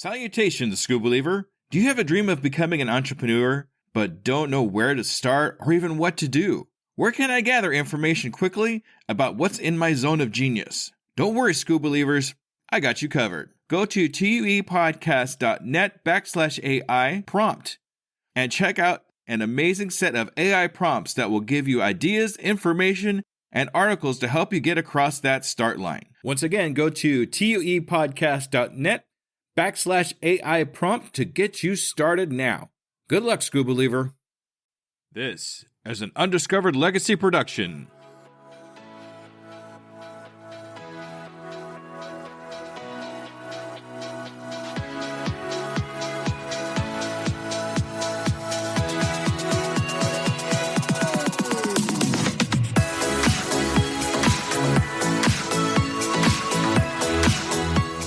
Salutations, School Believer. Do you have a dream of becoming an entrepreneur, but don't know where to start or even what to do? Where can I gather information quickly about what's in my zone of genius? Don't worry, School Believers. I got you covered. Go to tuepodcast.net/AI prompt and check out an amazing set of AI prompts that will give you ideas, information, and articles to help you get across that start line. Once again, go to tuepodcast.net/AI prompt to get you started now. Good luck, School Believer. This is an Undiscovered Legacy production.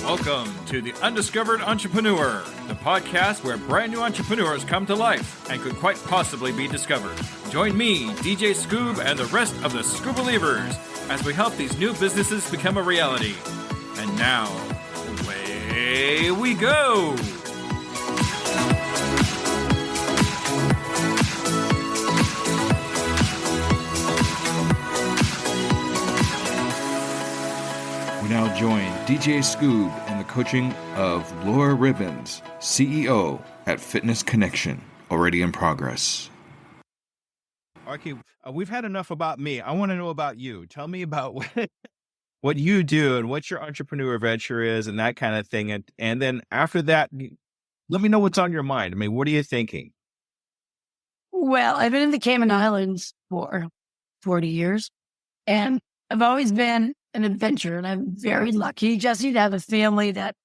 Welcome to The Undiscovered Entrepreneur, the podcast where brand new entrepreneurs come to life and could quite possibly be discovered. Join me, DJ Scoob, and the rest of the Scoob Believers as we help these new businesses become a reality. And now, away we go! We now join DJ Scoob and the coaching of Laura Ribbins, CEO at Fitness Connection, already in progress. Okay, we've had enough about me. I want to know about you. Tell me about what you do and what your entrepreneur venture is and that kind of thing. And then after that, let me know what's on your mind. I mean, what are you thinking? Well, I've been in the Cayman Islands for 40 years, and I've always been an adventurer, and I'm very lucky, Jesse, to have a family that,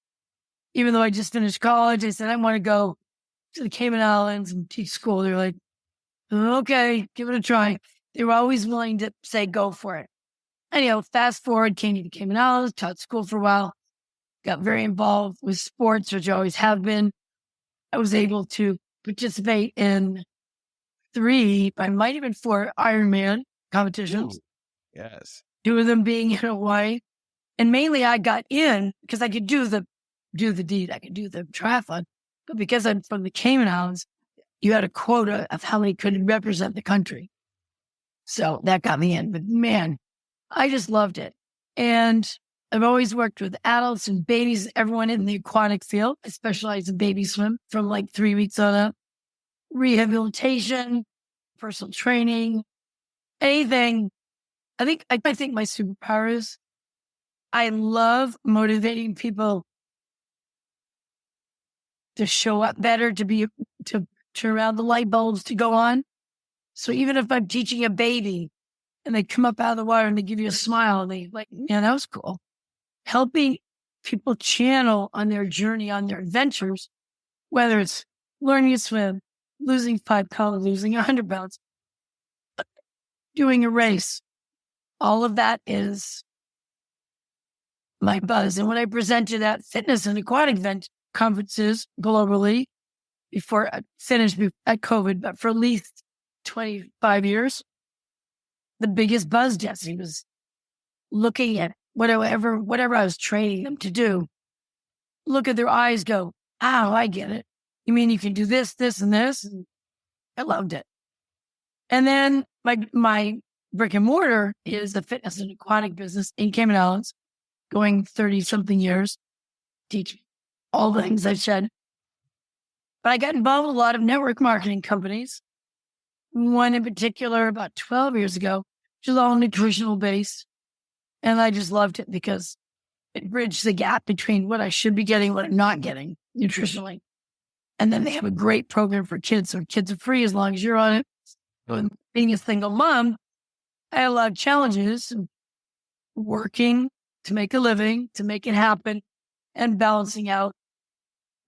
even though I just finished college, I said, I want to go to the Cayman Islands and teach school. They're like, okay, give it a try. They were always willing to say, go for it. Anyhow, fast forward, came to the Cayman Islands, taught school for a while, got very involved with sports, which I always have been. I was able to participate in 3, I might even 4 Ironman competitions. Ooh, yes. 2 of them being in Hawaii. And mainly I got in because I could do the deed. I could do the triathlon. But because I'm from the Cayman Islands, you had a quota of how many could represent the country. So that got me in. But man, I just loved it. And I've always worked with adults and babies, everyone in the aquatic field. I specialize in baby swim from like 3 weeks on up. Rehabilitation, personal training, anything. I think my superpower is I love motivating people to show up better, to turn around the light bulbs to go on. So even if I'm teaching a baby and they come up out of the water and they give you a smile and they like, man, that was cool. Helping people channel on their journey, on their adventures, whether it's learning to swim, losing 5 pounds, losing 100 pounds, doing a race. All of that is my buzz. And when I presented at fitness and aquatic event conferences globally, before I finished at COVID, but for at least 25 years, the biggest buzz, Jesse, was looking at whatever I was training them to do. Look at their eyes, go, oh, I get it. You mean you can do this, this, and this? And I loved it. And then my brick and mortar is the fitness and aquatic business in Cayman Islands, going 30-something years, teach all the things I've said. But I got involved with a lot of network marketing companies. One in particular about 12 years ago, which is all nutritional based. And I just loved it because it bridged the gap between what I should be getting, what I'm not getting nutritionally. And then they have a great program for kids. So kids are free as long as you're on it. And being a single mom, I had a lot of challenges working to make a living, to make it happen, and balancing out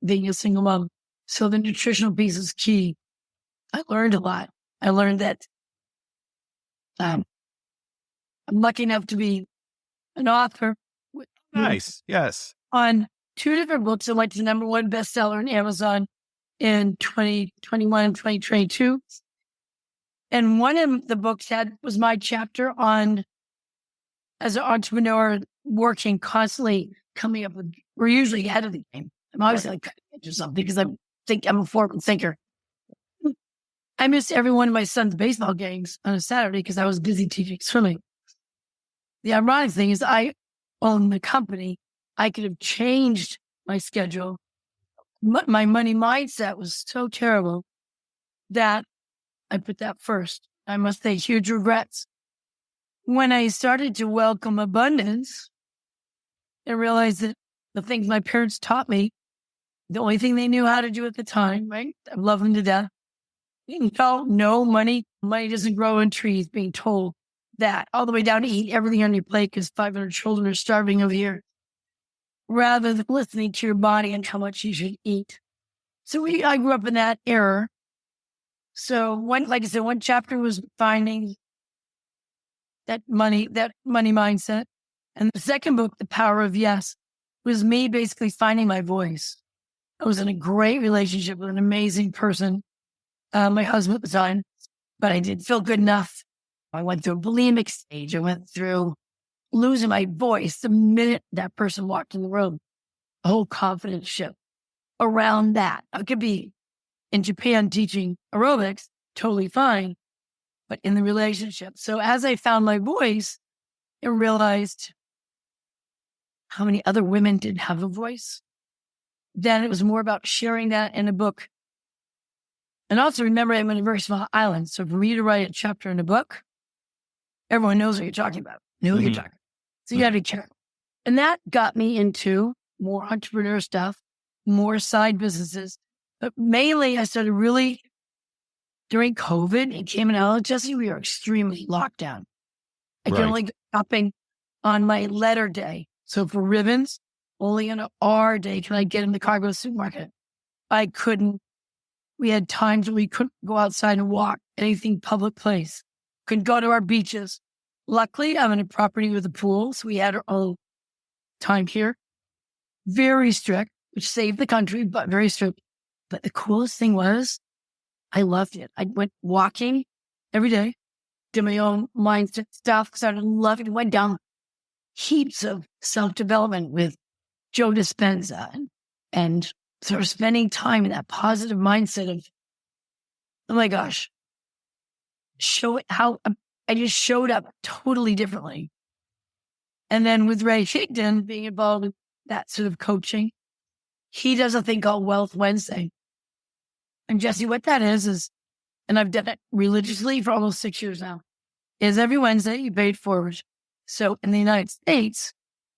being a single mom. So the nutritional piece is key. I learned a lot. I learned that I'm lucky enough to be an author. Nice. Yes. On 2 different books. I went to #1 bestseller on Amazon in 2021 and 2022. And one of the books was my chapter on, as an entrepreneur, working constantly, coming up with, we're usually ahead of the game. I'm obviously like or something because I'm a forward thinker. I missed every one of my son's baseball games on a Saturday because I was busy teaching swimming. The ironic thing is I own the company. I could have changed my schedule. My money mindset was so terrible that I put that first. I must say huge regrets. When I started to welcome abundance and realized that the things my parents taught me, the only thing they knew how to do at the time, right? I love them to death. No money doesn't grow in trees, being told that all the way down to eat everything on your plate because 500 children are starving over here, rather than listening to your body and how much you should eat. So I grew up in that era. So like I said, one chapter was finding that money mindset. And the second book, The Power of Yes, was me basically finding my voice. I was in a great relationship with an amazing person, my husband at the time, but I didn't feel good enough. I went through a bulimic stage. I went through losing my voice the minute that person walked in the room. A whole confidence shift around that. I could be in Japan teaching aerobics, totally fine, but in the relationship. So as I found my voice and realized how many other women didn't have a voice, then it was more about sharing that in a book. And also remember, I'm in a very small island. So for me to write a chapter in a book, everyone knows what you're talking about. Know what you're talking about. So you got to be careful. And that got me into more entrepreneur stuff, more side businesses. But mainly I started really during COVID in Cayman, Jesse, we are extremely locked down. I can only go shopping on my letter day. So for Ribbins, only on an R day can I get in the car, go to the supermarket. I couldn't. We had times when we couldn't go outside and walk anything public place. Couldn't go to our beaches. Luckily, I'm in a property with a pool, so we had our own time here. Very strict, which saved the country, but very strict. But the coolest thing was, I loved it. I went walking every day, did my own mindset stuff, started loving it, went down heaps of self-development with Joe Dispenza and sort of spending time in that positive mindset of, oh my gosh, show it how I just showed up totally differently. And then with Ray Higdon being involved in that sort of coaching, he does a thing called Wealth Wednesday. And Jesse, what that is, and I've done it religiously for almost 6 years now, is every Wednesday you pay it forward. So in the United States,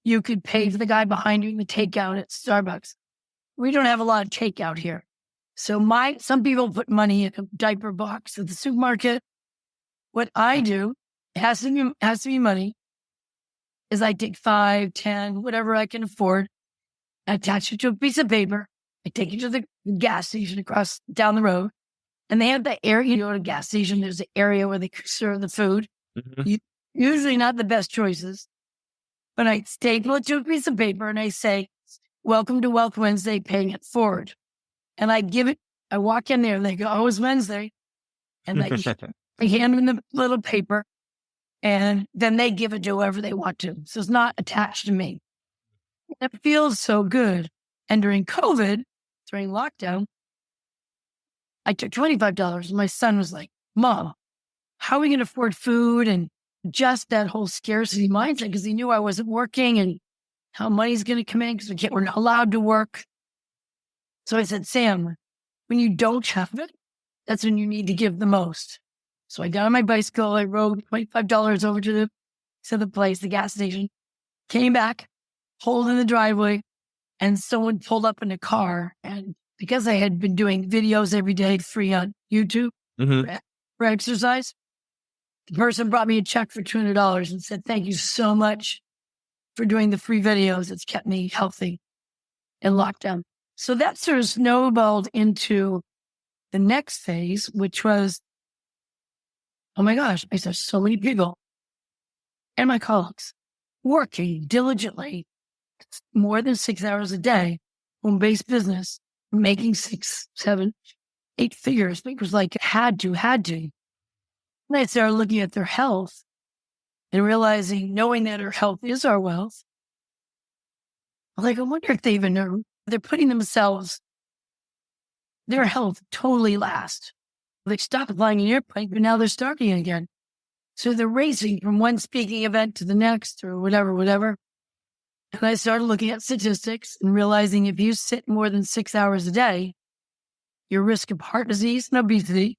you could pay for the guy behind you in the takeout at Starbucks. We don't have a lot of takeout here. So some people put money in a diaper box at the supermarket. What I do, it has to be money, is I take 5, 10, whatever I can afford, I attach it to a piece of paper. I take it to the gas station down the road. And they have the area, you go to a gas station, there's the area where they serve the food. Usually not the best choices. But I staple it to a piece of paper and I say, welcome to Wealth Wednesday, paying it forward. And I walk in there and they go, oh, it's Wednesday. And I hand them the little paper and then they give it to whoever they want to. So it's not attached to me. It feels so good. And during COVID, during lockdown, I took $25 and my son was like, Mom, how are we going to afford food? And just that whole scarcity mindset, because he knew I wasn't working and how money's going to come in because we're not allowed to work. So I said, Sam, when you don't have it, that's when you need to give the most. So I got on my bicycle. I rode $25 over to the gas station, came back, pulled in the driveway, and someone pulled up in a car. And because I had been doing videos every day free on YouTube for exercise, the person brought me a check for $200 and said, thank you so much for doing the free videos. It's kept me healthy in lockdown. So that sort of snowballed into the next phase, which was, oh my gosh, I saw so many people and my colleagues working diligently more than 6 hours a day, home-based business, making 6, 7, 8 figures. It was like, had to. And I started looking at their health and realizing, knowing that our health is our wealth. I'm like, I wonder if they even know They're putting their health totally last. They stopped flying an airplane, but now they're starting again. So they're racing from one speaking event to the next or whatever. And I started looking at statistics and realizing if you sit more than 6 hours a day, your risk of heart disease and obesity,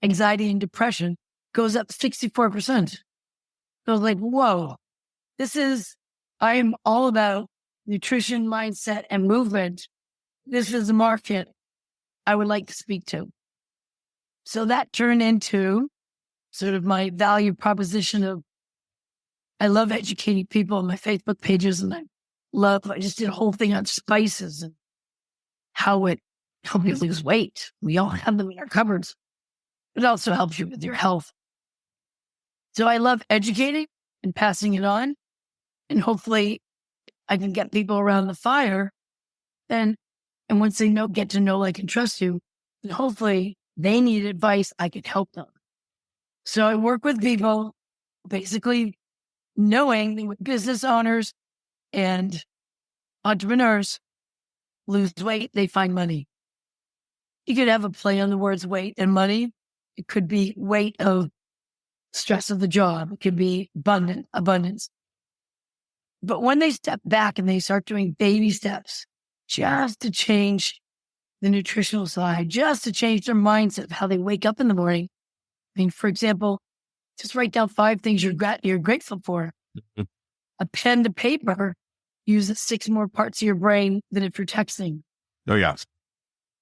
anxiety and depression goes up 64%. So I was like, whoa, I am all about nutrition, mindset, and movement. This is a market I would like to speak to. So that turned into sort of my value proposition of, I love educating people on my Facebook pages, and I just did a whole thing on spices and how it helps you lose weight. We all have them in our cupboards. It also helps you with your health. So I love educating and passing it on. And hopefully I can get people around the fire. And once they get to know, like, and trust you, and hopefully they need advice, I can help them. So I work with people, basically knowing that when business owners and entrepreneurs lose weight, they find money. You could have a play on the words weight and money. It could be weight of stress of the job. It could be abundance. But when they step back and they start doing baby steps just to change the nutritional side, just to change their mindset of how they wake up in the morning. I mean, for example, just write down 5 things you're grateful for. A pen to paper uses 6 more parts of your brain than if you're texting. Oh, yeah.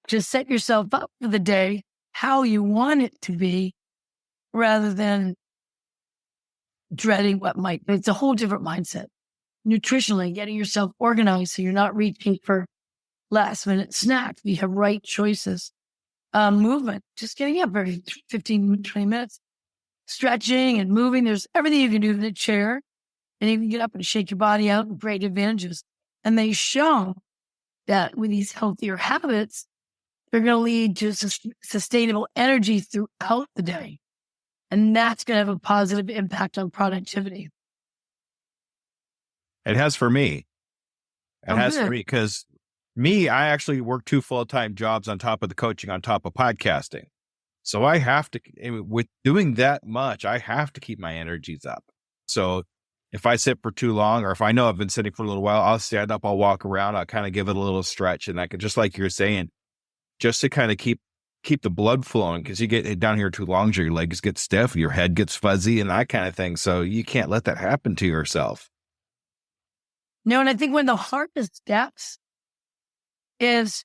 Just set yourself up for the day how you want it to be rather than dreading what might. It's a whole different mindset. Nutritionally, getting yourself organized so you're not reaching for last minute snacks. You have right choices. Movement, just getting up every 15, 20 minutes. Stretching and moving. There's everything you can do in a chair. And you can get up and shake your body out, and great advantages. And they show that with these healthier habits, they're going to lead to sustainable energy throughout the day. And that's going to have a positive impact on productivity. It has for me. It has for me because I actually work 2 full-time jobs on top of the coaching, on top of podcasting. So I have to, with doing that much, I have to keep my energies up. So if I sit for too long, or if I know I've been sitting for a little while, I'll stand up, I'll walk around, I'll kind of give it a little stretch. And I can, just like you're saying, just to kind of keep the blood flowing, because you get down here too long, your legs get stiff, your head gets fuzzy and that kind of thing. So you can't let that happen to yourself. No, and I think one of the hardest steps is,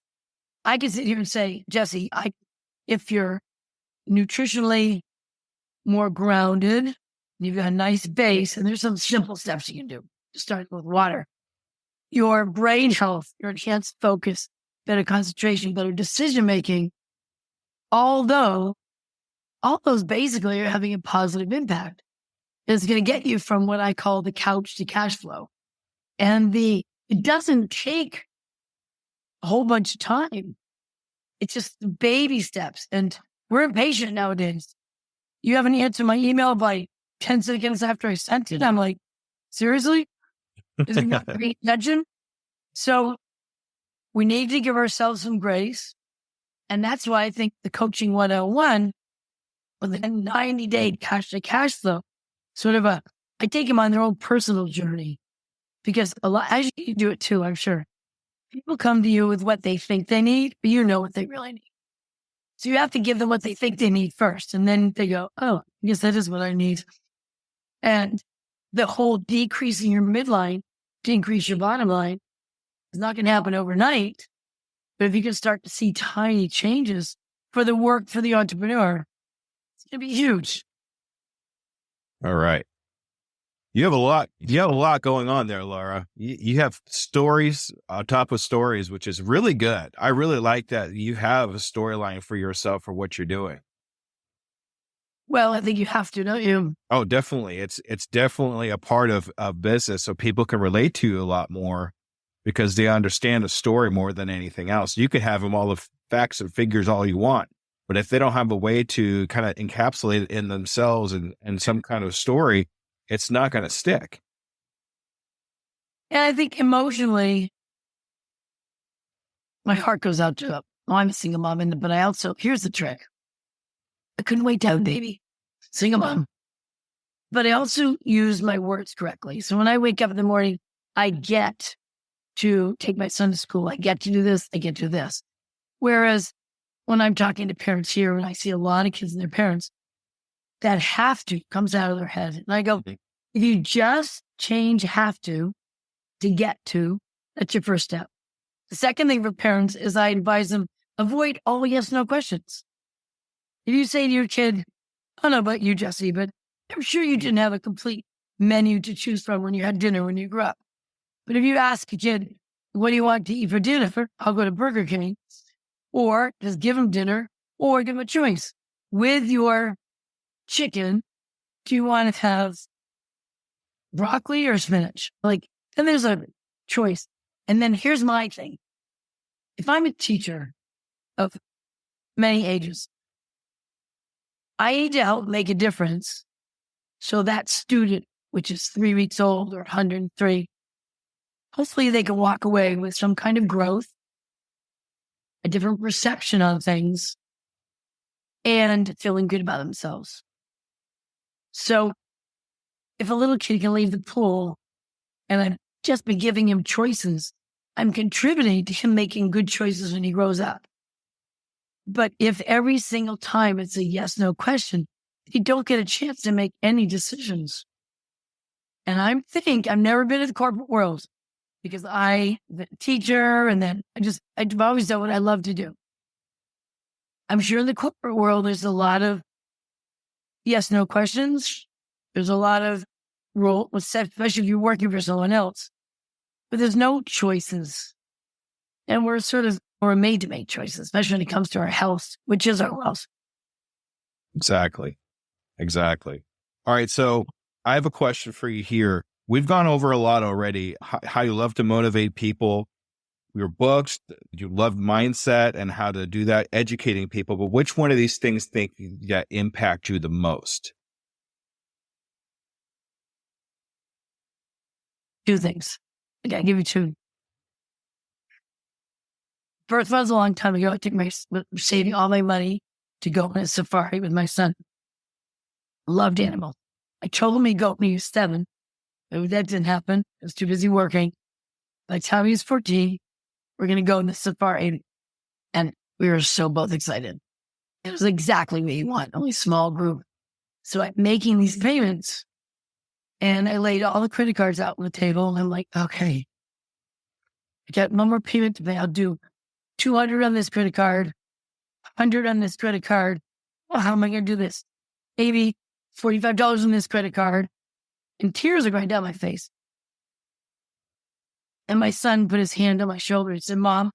I can sit here and say, Jesse, if you're nutritionally more grounded, you've got a nice base, and there's some simple steps you can do. Start with water. Your brain health, your enhanced focus, better concentration, better decision-making, although all those basically are having a positive impact. It's going to get you from what I call the couch to cash flow. And it doesn't take a whole bunch of time. It's just baby steps. And we're impatient nowadays. You haven't answered my email by 10 seconds after I sent it. I'm like, seriously? Is it not paying attention? So we need to give ourselves some grace. And that's why I think the Coaching 101, with the 90-day cash to cash flow, I take them on their own personal journey. Because as you do it too, I'm sure, people come to you with what they think they need, but you know what they really need. So you have to give them what they think they need first. And then they go, oh, I guess that is what I need. And the whole decreasing your midline to increase your bottom line is not going to happen overnight. But if you can start to see tiny changes for the entrepreneur, it's going to be huge. All right. You have a lot going on there, Laura. You have stories on top of stories, which is really good. I really like that you have a storyline for yourself for what you're doing. Well, I think you have to, don't you? Oh, definitely. It's definitely a part of business, so people can relate to you a lot more because they understand a story more than anything else. You could have them all the facts and figures all you want, but if they don't have a way to kind of encapsulate it in themselves and some kind of story, it's not going to stick. And I think emotionally, my heart goes out to, I'm a single mom, but I also, here's the trick. I couldn't wait to have a baby. Single mom. But I also use my words correctly. So when I wake up in the morning, I get to take my son to school. I get to do this. I get to do this. Whereas when I'm talking to parents here, and I see a lot of kids and their parents, that have to comes out of their head. And I go, if you just change have to get to, that's your first step. The second thing for parents is I advise them, avoid all yes, no questions. If you say to your kid, I don't know about you, Jesse, but I'm sure you didn't have a complete menu to choose from when you had dinner when you grew up. But if you ask a kid, what do you want to eat for dinner? I'll go to Burger King. Or just give them dinner, or give them a choice. With your chicken, do you want to have broccoli or spinach? Like, then there's a choice. And then here's my thing. If I'm a teacher of many ages, I need to help make a difference. So that student, which is 3 weeks old or 103, hopefully they can walk away with some kind of growth, a different perception on things, and feeling good about themselves. So if a little kid can leave the pool and I've just been giving him choices, I'm contributing to him making good choices when he grows up. But if every single time it's a yes, no question, you don't get a chance to make any decisions. And I've never been in the corporate world because I'm a teacher, and then I've always done what I love to do. I'm sure in the corporate world, there's a lot of yes, no questions. There's a lot of role, especially if you're working for someone else, but there's no choices. And we're made to make choices, especially when it comes to our health, which is our wealth. Exactly. All right. So I have a question for you here. We've gone over a lot already, how you love to motivate people, your books, you love mindset and how to do that, educating people. But which one of these things think that impact you the most? Two things. Okay, I'll give you two. First was a long time ago. I took saving all my money to go on a safari with my son. Loved animals. I told him he'd go when he was 7. But that didn't happen. I was too busy working. By the time he was 14, we're going to go on the safari. And we were so both excited. It was exactly what he wanted, only small group. So I'm making these payments. And I laid all the credit cards out on the table. And I'm like, okay, I got one more payment to pay. I'll do 200 on this credit card, 100 on this credit card. Well, how am I going to do this? Maybe $45 on this credit card. And tears are going down my face. And my son put his hand on my shoulder and said, Mom,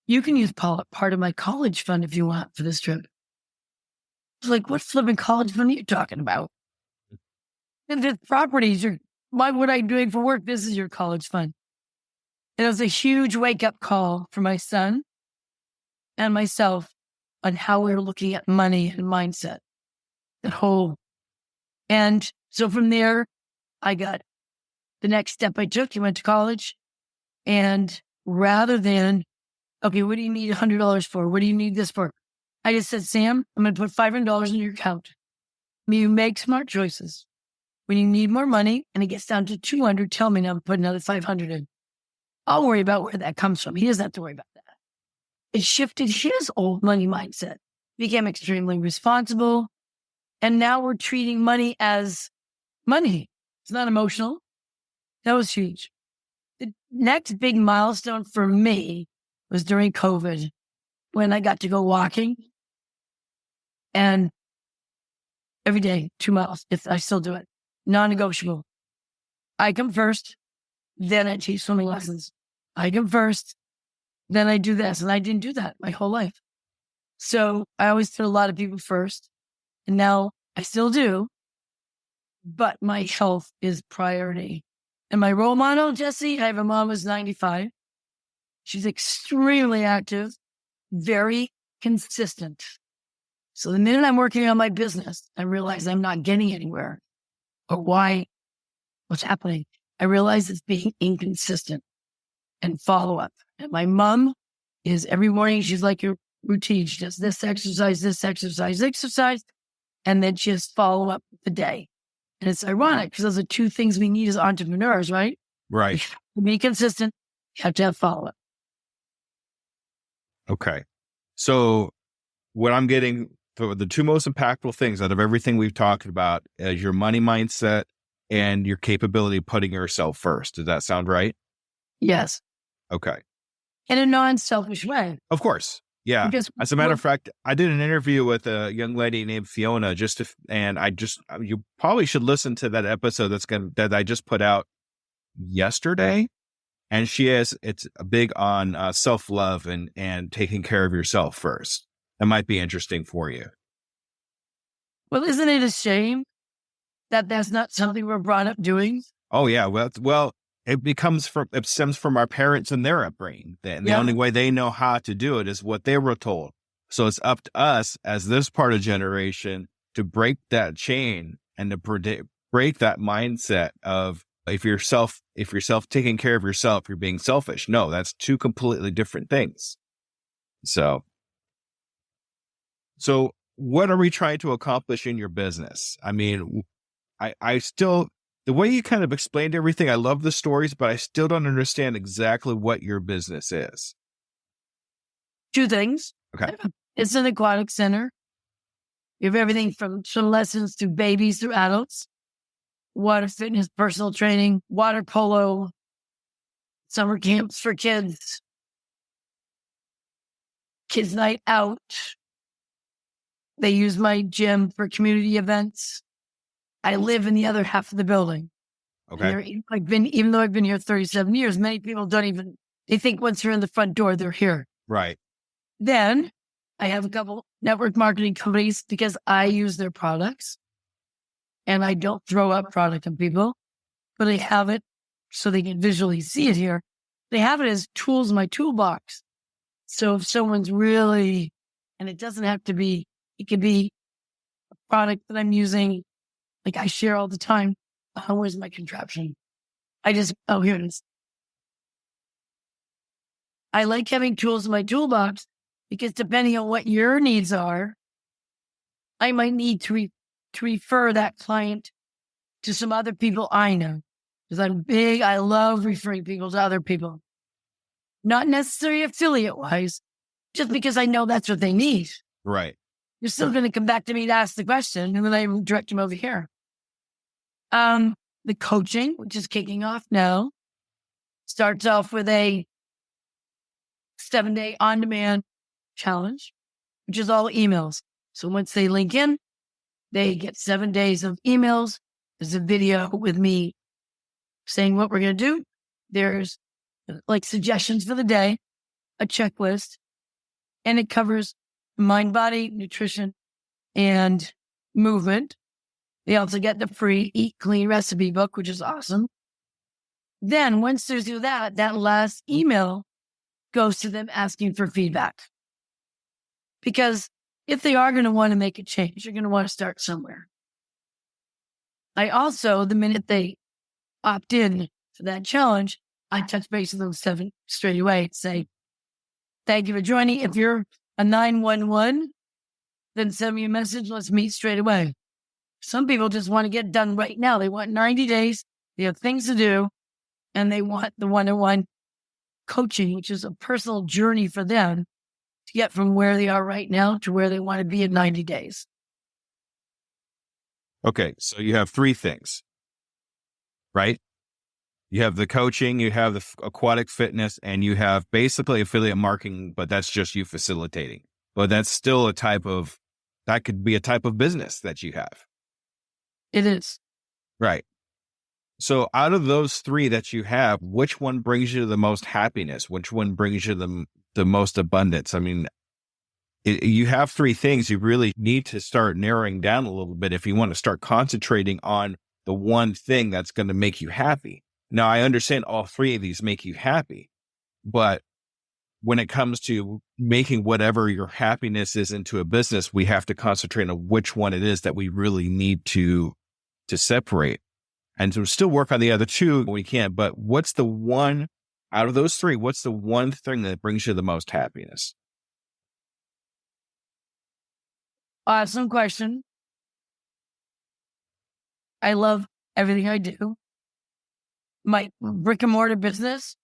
you can use part of my college fund if you want for this trip. I was like, what flipping college fund are you talking about? And the properties, what are you doing for work? This is your college fund. And it was a huge wake-up call for my son and myself on how we were looking at money and mindset. And so from there, I got the next step I took. He went to college. And rather than, okay, what do you need $100 for? What do you need this for? I just said, Sam, I'm going to put $500 in your account. You make smart choices. When you need more money and it gets down to 200, tell me, and I'll put another 500 in. I'll worry about where that comes from. He doesn't have to worry about that. It shifted his old money mindset, became extremely responsible. And now we're treating money as money. It's not emotional. That was huge. The next big milestone for me was during COVID when I got to go walking. And every day, 2 miles, I still do it. Non-negotiable. I come first, then I teach swimming lessons. I come first, then I do this. And I didn't do that my whole life. So I always put a lot of people first. And now I still do. But my health is priority. And my role model, Jesse, I have a mom who's 95. She's extremely active, very consistent. So the minute I'm working on my business, I realize I'm not getting anywhere. Or what's happening? I realize it's being inconsistent and follow up. And my mom is every morning she's like your routine. She does this exercise, this exercise, exercise, and then she has follow up the day. And it's ironic because those are two things we need as entrepreneurs, right? Right. To be consistent, you have to have follow up. Okay. So what I'm getting, the two most impactful things out of everything we've talked about is your money mindset and your capability of putting yourself first. Does that sound right? Yes. Okay. In a non-selfish way. Of course. Yeah. Because As a matter of fact, I did an interview with a young lady named Fiona you probably should listen to that episode that I just put out yesterday. And it's big on self-love and taking care of yourself first. That might be interesting for you. Well, isn't it a shame that that's not something we're brought up doing? Oh yeah. Well, it stems from our parents and their upbringing. And the only way they know how to do it is what they were told. So it's up to us as this part of generation to break that chain and to break that mindset of, if you're taking care of yourself, you're being selfish. No, that's two completely different things. So what are we trying to accomplish in your business? I mean, the way you kind of explained everything, I love the stories, but I still don't understand exactly what your business is. Two things. Okay. It's an aquatic center. You have everything from swim lessons to babies through adults. Water fitness, personal training, water polo, summer camps for kids night out. They use my gym for community events. I live in the other half of the building. Okay. Even though I've been here 37 years, many people they think once they're in the front door, they're here. Right. Then I have a couple network marketing companies because I use their products. And I don't throw up product on people, but I have it so they can visually see it here. They have it as tools in my toolbox. So if someone's and it doesn't have to be, it could be a product that I'm using, like I share all the time. Where's my contraption? Here it is. I like having tools in my toolbox because depending on what your needs are, I might need to refer that client to some other people I know. Because I love referring people to other people. Not necessarily affiliate-wise, just because I know that's what they need. Right. You're still going to come back to me to ask the question, and then I direct them over here. The coaching, which is kicking off now, starts off with a 7-day on-demand challenge, which is all emails. So once they link in, they get 7 days of emails. There's a video with me saying what we're going to do. There's like suggestions for the day, a checklist, and it covers mind, body, nutrition, and movement. They also get the free Eat Clean recipe book, which is awesome. Then once they do that last email goes to them asking for feedback. Because if they are going to want to make a change, you're going to want to start somewhere. I also, the minute they opt in for that challenge, I touch base with them 7 straight away and say, thank you for joining. If you're a 911, then send me a message. Let's meet straight away. Some people just want to get done right now. They want 90 days. They have things to do. And they want the one-on-one coaching, which is a personal journey for them to get from where they are right now to where they want to be in 90 days. Okay. So you have 3 things, right? You have the coaching, you have the aquatic fitness, and you have basically affiliate marketing, but that's just you facilitating. But that's still that could be a type of business that you have. It is. Right. So out of those 3 that you have, which one brings you the most happiness? Which one brings you the most abundance? I mean, you have 3 things. You really need to start narrowing down a little bit if you want to start concentrating on the one thing that's going to make you happy. Now, I understand all 3 of these make you happy, but when it comes to making whatever your happiness is into a business, we have to concentrate on which one it is that we really need to separate. And to still work on the other 2 when we can. But what's the one out of those three, what's the one thing that brings you the most happiness? Awesome question. I love everything I do. My brick and mortar business,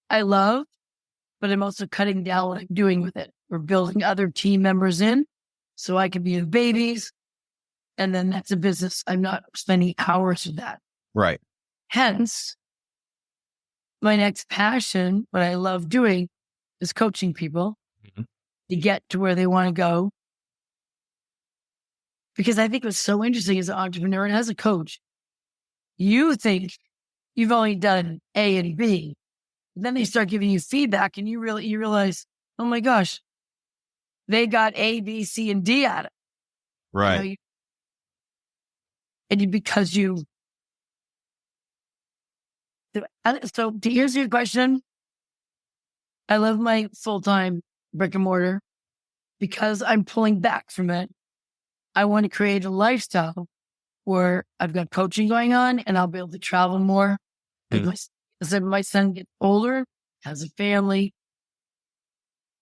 I love, but I'm also cutting down what I'm doing with it. We're building other team members in so I can be with babies. And then that's a business. I'm not spending hours with that. Right. Hence, my next passion, what I love doing is coaching people to get to where they want to go. Because I think what's so interesting as an entrepreneur and as a coach, you think you've only done A and B. Then they start giving you feedback and you realize, oh my gosh, they got A, B, C, and D at it. Right. Because you. So to answer your question, I love my full-time brick and mortar because I'm pulling back from it. I want to create a lifestyle where I've got coaching going on and I'll be able to travel more. As my son gets older, has a family.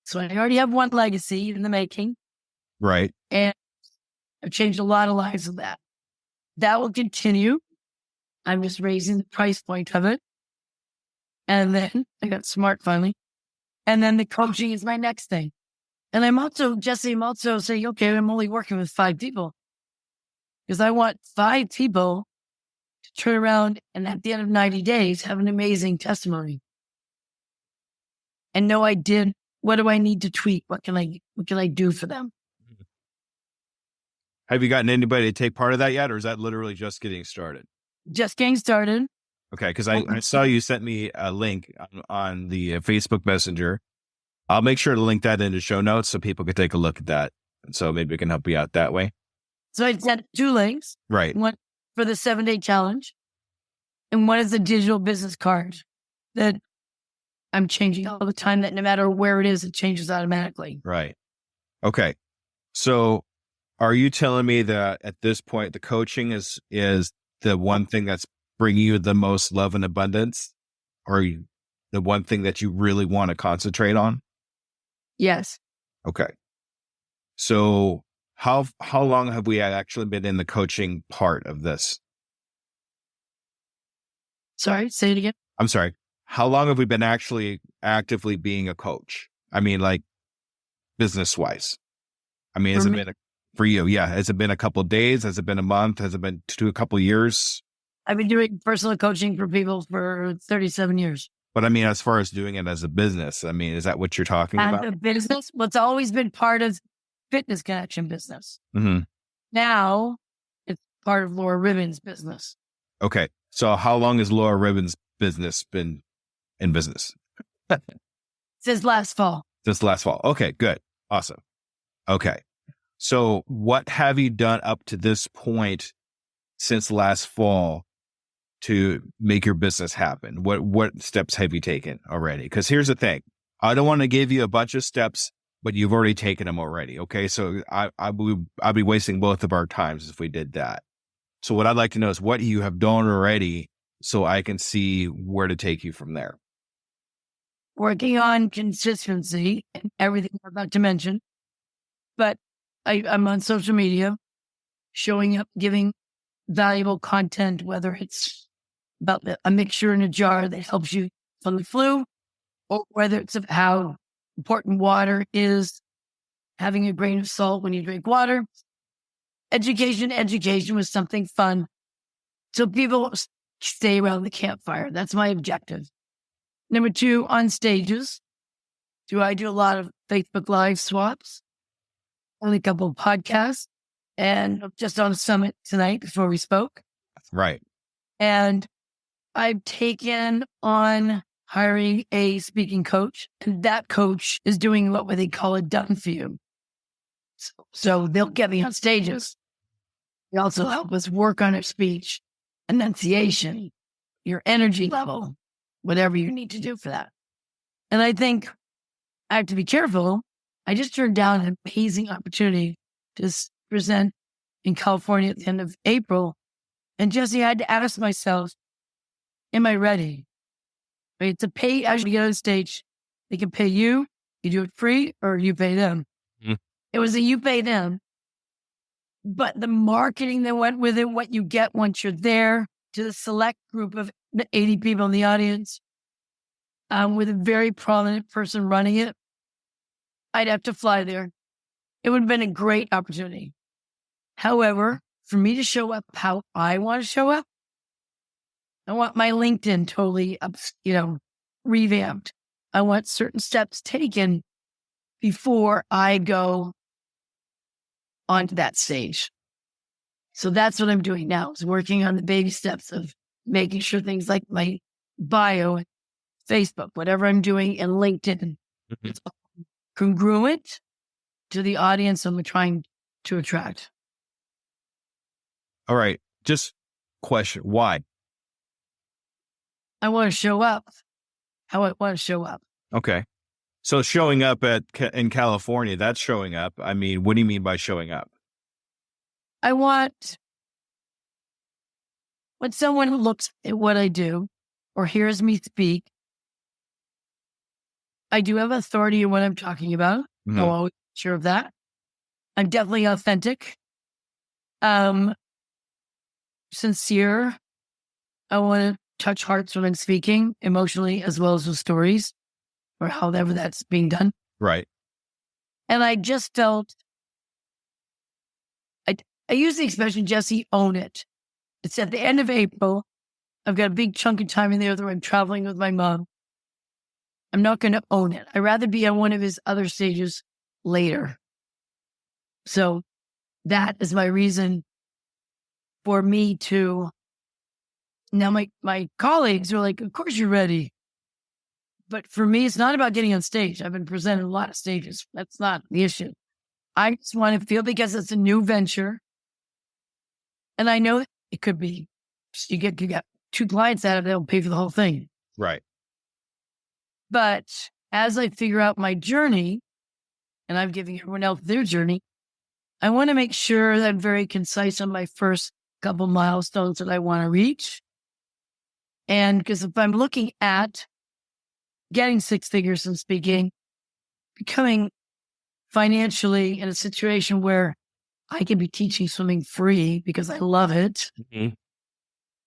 So I already have one legacy in the making. Right. And I've changed a lot of lives with that. That will continue. I'm just raising the price point of it. And then I got smart finally. And then the coaching is my next thing. And I'm also saying, okay, I'm only working with 5 people because I want 5 people to turn around and at the end of 90 days, have an amazing testimony and know I did. What do I need to tweak? What can I do for them? Have you gotten anybody to take part of that yet? Or is that literally just getting started? Just getting started. Okay. Because I saw you sent me a link on the Facebook Messenger. I'll make sure to link that into show notes so people can take a look at that. And so maybe we can help you out that way. So I sent 2 links. Right. One for the 7-day challenge. And one is a digital business card that I'm changing all the time, that no matter where it is, it changes automatically. Right. Okay. So are you telling me that at this point, the coaching is the one thing that's bringing you the most love and abundance, or the one thing that you really want to concentrate on? Yes. Okay. So how long have we actually been in the coaching part of this? Sorry, say it again. I'm sorry. How long have we been actually actively being a coach? I mean, like business wise. I mean, has it been for you? Yeah. Has it been a couple of days? Has it been a month? Has it been a couple of years? I've been doing personal coaching for people for 37 years. But I mean, as far as doing it as a business, I mean, is that what you're talking about? As a business, well, it's always been part of Fitness Connection business. Mm-hmm. Now it's part of Laura Ribbins' business. Okay. So how long has Laura Ribbins' business been in business? Since last fall. Since last fall. Okay, good. Awesome. Okay. So what have you done up to this point since last fall to make your business happen? What steps have you taken already? Because here's the thing. I don't want to give you a bunch of steps, but you've already taken them already. Okay. So I'd be wasting both of our times if we did that. So what I'd like to know is what you have done already so I can see where to take you from there. Working on consistency and everything I'm about to mention. But I'm on social media, showing up, giving valuable content, whether it's about a mixture in a jar that helps you from the flu, or whether it's of how important water is, having a grain of salt when you drink water. Education was something fun. So people stay around the campfire. That's my objective. Number 2, on stages. I do a lot of Facebook Live swaps, only a couple of podcasts, and just on a summit tonight before we spoke. Right. And I've taken on hiring a speaking coach, and that coach is doing what they call a done for you. So they'll get me on stages. They also help us work on our speech, enunciation, your energy level, whatever you need to do for that. And I think I have to be careful. I just turned down an amazing opportunity to present in California at the end of April And Jesse, I had to ask myself, am I ready? Right? To pay, as you get on stage, they can pay you do it free, or you pay them. Mm. It was a you pay them. But the marketing that went with it, what you get once you're there, to the select group of 80 people in the audience, with a very prominent person running it, I'd have to fly there. It would have been a great opportunity. However, for me to show up how I want to show up, I want my LinkedIn totally revamped. I want certain steps taken before I go onto that stage. So that's what I'm doing now, is working on the baby steps of making sure things like my bio and Facebook, whatever I'm doing, and LinkedIn, it's congruent to the audience I'm trying to attract. All right. Just question. Why? I want to show up how I want to show up. Okay. So showing up in California, that's showing up. I mean, what do you mean by showing up? I want when someone looks at what I do or hears me speak, I do have authority in what I'm talking about. Mm-hmm. I'm always sure of that. I'm definitely authentic. Sincere. I want to touch hearts when I'm speaking, emotionally as well as with stories, or however that's being done. Right. And I just felt, I use the expression, Jesse, own it. It's at the end of April. I've got a big chunk of time in there that I'm traveling with my mom. I'm not going to own it. I'd rather be on one of his other stages later. So that is my reason for me to, now my colleagues are like, of course you're ready. But for me, it's not about getting on stage. I've been presented a lot of stages. That's not the issue. I just want to feel, because it's a new venture. And I know it could be, you get 2 clients out of it, they'll pay for the whole thing. Right. But as I figure out my journey, and I'm giving everyone else their journey, I want to make sure that I'm very concise on my first couple milestones that I want to reach. And because if I'm looking at getting 6 figures in speaking, becoming financially in a situation where I can be teaching swimming free because I love it, Mm-hmm.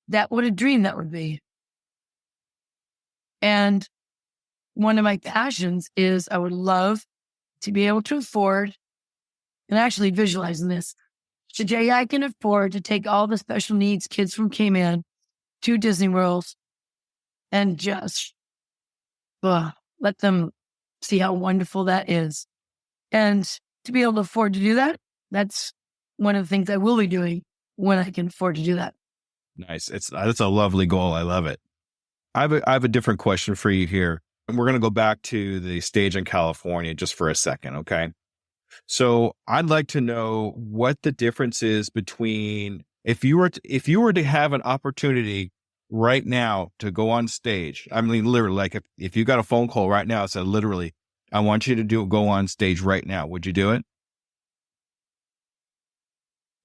that what a dream that would be. And one of my passions is I would love to be able to afford, and actually visualizing this, today I can afford to take all the special needs kids from Cayman to Disney World and just let them see how wonderful that is. And to be able to afford to do that, that's one of the things I will be doing when I can afford to do that. Nice. That's a lovely goal. I love it. I have a different question for you here. And we're going to go back to the stage in California just for a second. Okay. So I'd like to know what the difference is between, if you were to have an opportunity right now to go on stage. I mean, literally, like if you got a phone call right now, it said literally, I want you to go on stage right now. Would you do it?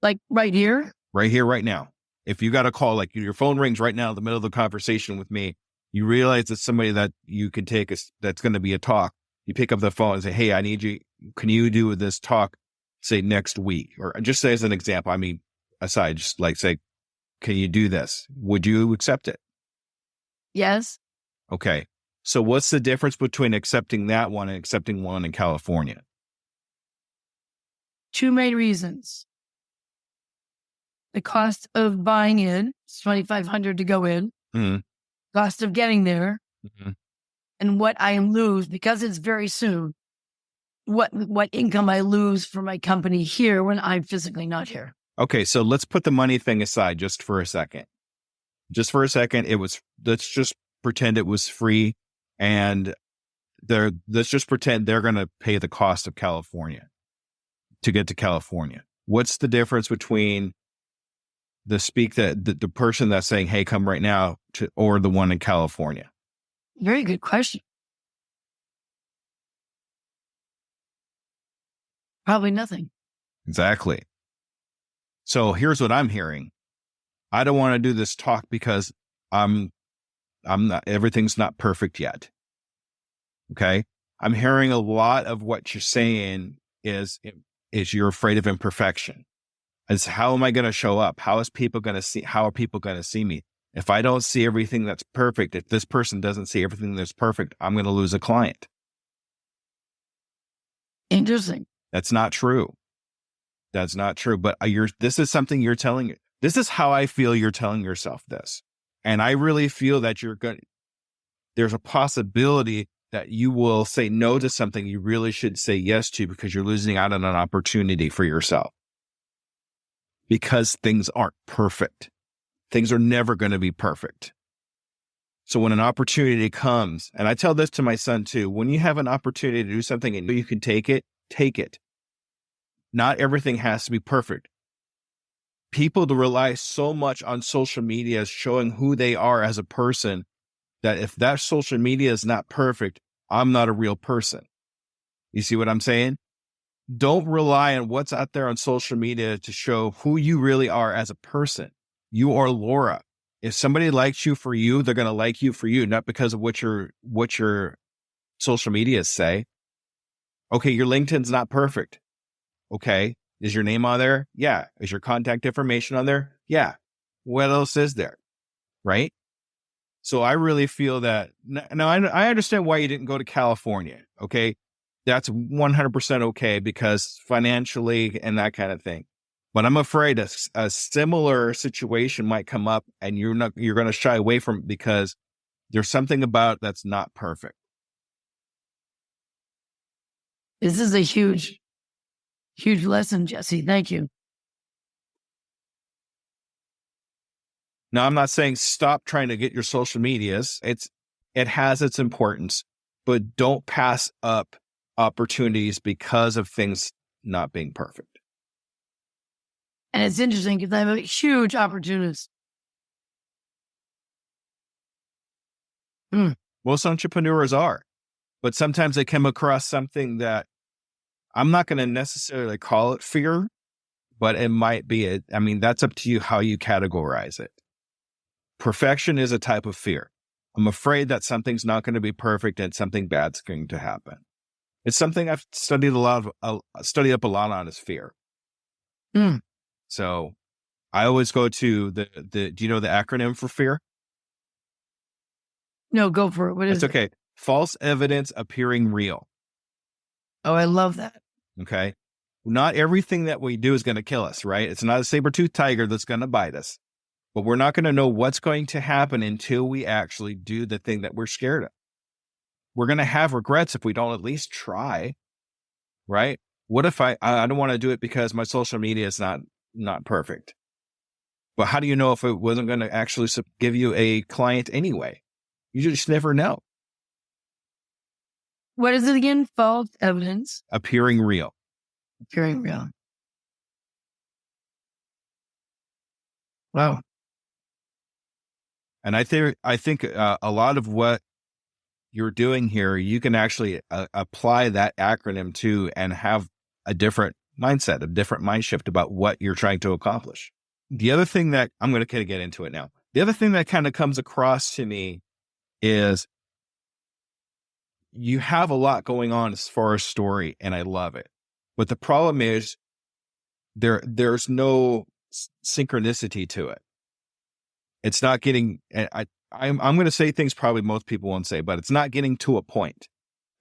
Like right here? Right here, right now. If you got a call, like your phone rings right now in the middle of the conversation with me, you realize it's somebody that you can take that's going to be a talk. You pick up the phone and say, hey, I need you. Can you do this talk, say next week? Or just say as an example, I mean, aside, just like say, can you do this? Would you accept it? Yes. Okay. So what's the difference between accepting that one and accepting one in California? 2 main reasons. The cost of buying in, it's $2,500 to go in. Mm-hmm. Cost of getting there. Mm-hmm. And what I lose, because it's very soon, what income I lose for my company here when I'm physically not here. Okay, so let's put the money thing aside just for a second. Let's just pretend it was free, and let's just pretend they're going to pay the cost of California to get to California. What's the difference between the person that's saying, hey, come right now, or the one in California? Very good question. Probably nothing. Exactly. So here's what I'm hearing. I don't want to do this talk because I'm not, everything's not perfect yet. Okay. I'm hearing a lot of what you're saying is you're afraid of imperfection. It's how am I going to show up? How are people going to see me? If I don't see everything that's perfect, if this person doesn't see everything that's perfect, I'm going to lose a client. Interesting. That's not true. That's not true. But this is something you're telling. This is how I feel you're telling yourself this. And I really feel that there's a possibility that you will say no to something you really should say yes to because you're losing out on an opportunity for yourself. Because things aren't perfect. Things are never going to be perfect. So when an opportunity comes, and I tell this to my son too, when you have an opportunity to do something and you can take it, take it. Not everything has to be perfect. People rely so much on social media as showing who they are as a person that if that social media is not perfect, I'm not a real person. You see what I'm saying? Don't rely on what's out there on social media to show who you really are as a person. You are Laura. If somebody likes you for you, they're going to like you for you, not because of what your social media say. Okay, your LinkedIn's not perfect. Okay, is your name on there? Yeah. Is your contact information on there? Yeah. What else is there? Right? So I really feel that now I understand why you didn't go to California. Okay. That's 100% okay because financially and that kind of thing. But I'm afraid a similar situation might come up and you're going to shy away from it because there's something about that's not perfect. This is a huge, huge lesson, Jesse. Thank you. Now, I'm not saying stop trying to get your social medias. It has its importance, but don't pass up opportunities because of things not being perfect. And it's interesting because I have a huge opportunities. Most entrepreneurs are, but sometimes they come across something that I'm not going to necessarily call it fear, but it might be it. I mean, that's up to you how you categorize it. Perfection is a type of fear. I'm afraid that something's not going to be perfect and something bad's going to happen. It's something I've studied up a lot on is fear. So I always go to do you know the acronym for fear? No, go for it. What is it? It's okay. False evidence appearing real. Oh, I love that. Okay. Not everything that we do is going to kill us, right? It's not a saber-toothed tiger that's going to bite us, but we're not going to know what's going to happen until we actually do the thing that we're scared of. We're going to have regrets if we don't at least try, right? What if I don't want to do it because my social media is not perfect? But how do you know if it wasn't going to actually give you a client anyway? You just never know. What is it again? False evidence Appearing real. appearing real. Wow. And I think a lot of what you're doing here, you can actually apply that acronym to and have a different mindset, a different mind shift about what you're trying to accomplish. The other thing that I'm going to kind of get into it now. The other thing that kind of comes across to me is you have a lot going on as far as story, and I love it. But the problem is there's no synchronicity to it. It's not getting, I'm going to say things probably most people won't say, but it's not getting to a point.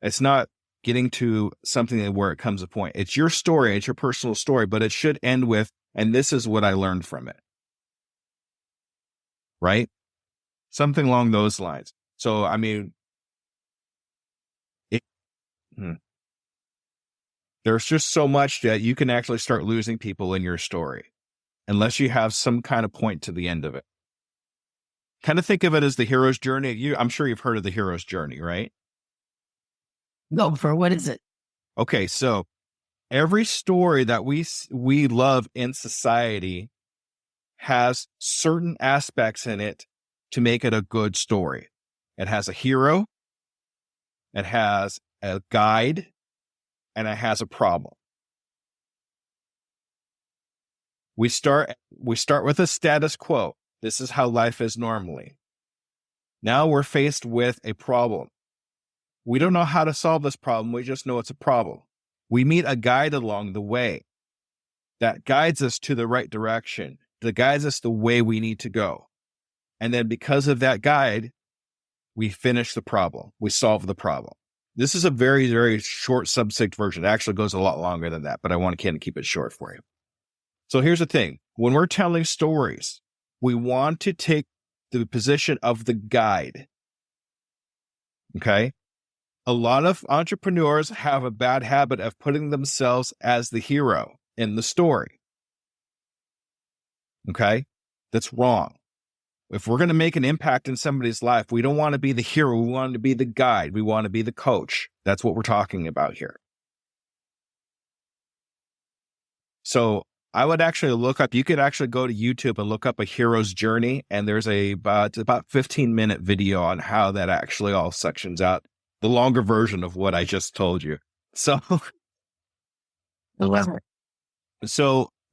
It's not getting to something where it comes a point. It's your story. It's your personal story, but it should end with, and this is what I learned from it. Right? Something along those lines. So, I mean, there's just so much that you can actually start losing people in your story unless you have some kind of point to the end of it. Kind of think of it as the hero's journey. I'm sure you've heard of the hero's journey, right? Go for it. What is it? Okay, so every story that we love in society has certain aspects in it to make it a good story. It has a hero, it has a guide, and it has a problem. We start with a status quo. This is how life is normally. Now we're faced with a problem. We don't know how to solve this problem. We just know it's a problem. We meet a guide along the way that guides us to the right direction, that guides us the way we need to go. And then because of that guide, we finish the problem. We solve the problem. This is a very, very short subject version. It actually goes a lot longer than that, but I want to keep it short for you. So here's the thing. When we're telling stories, we want to take the position of the guide. Okay? A lot of entrepreneurs have a bad habit of putting themselves as the hero in the story. Okay? That's wrong. If we're going to make an impact in somebody's life, we don't want to be the hero. We want to be the guide. We want to be the coach. That's what we're talking about here. So I would actually you could actually go to YouTube and look up a hero's journey. And there's about 15-minute video on how that actually all sections out. The longer version of what I just told you. So a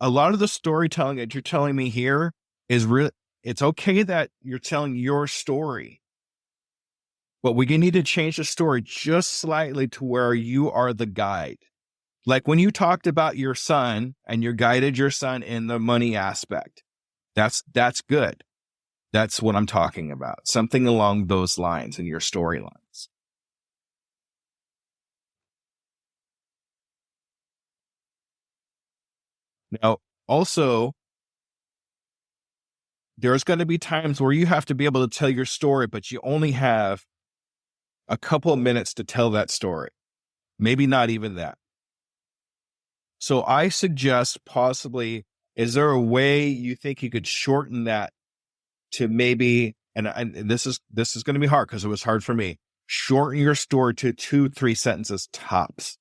lot of the storytelling that you're telling me here is really, it's okay that you're telling your story, but we need to change the story just slightly to where you are the guide. Like when you talked about your son and you guided your son in the money aspect, that's good. That's what I'm talking about. Something along those lines in your storylines. Now, also, there's going to be times where you have to be able to tell your story, but you only have a couple of minutes to tell that story. Maybe not even that. So I suggest possibly, is there a way you think you could shorten that to maybe, and this is going to be hard because it was hard for me, shorten your story to 2-3 sentences tops.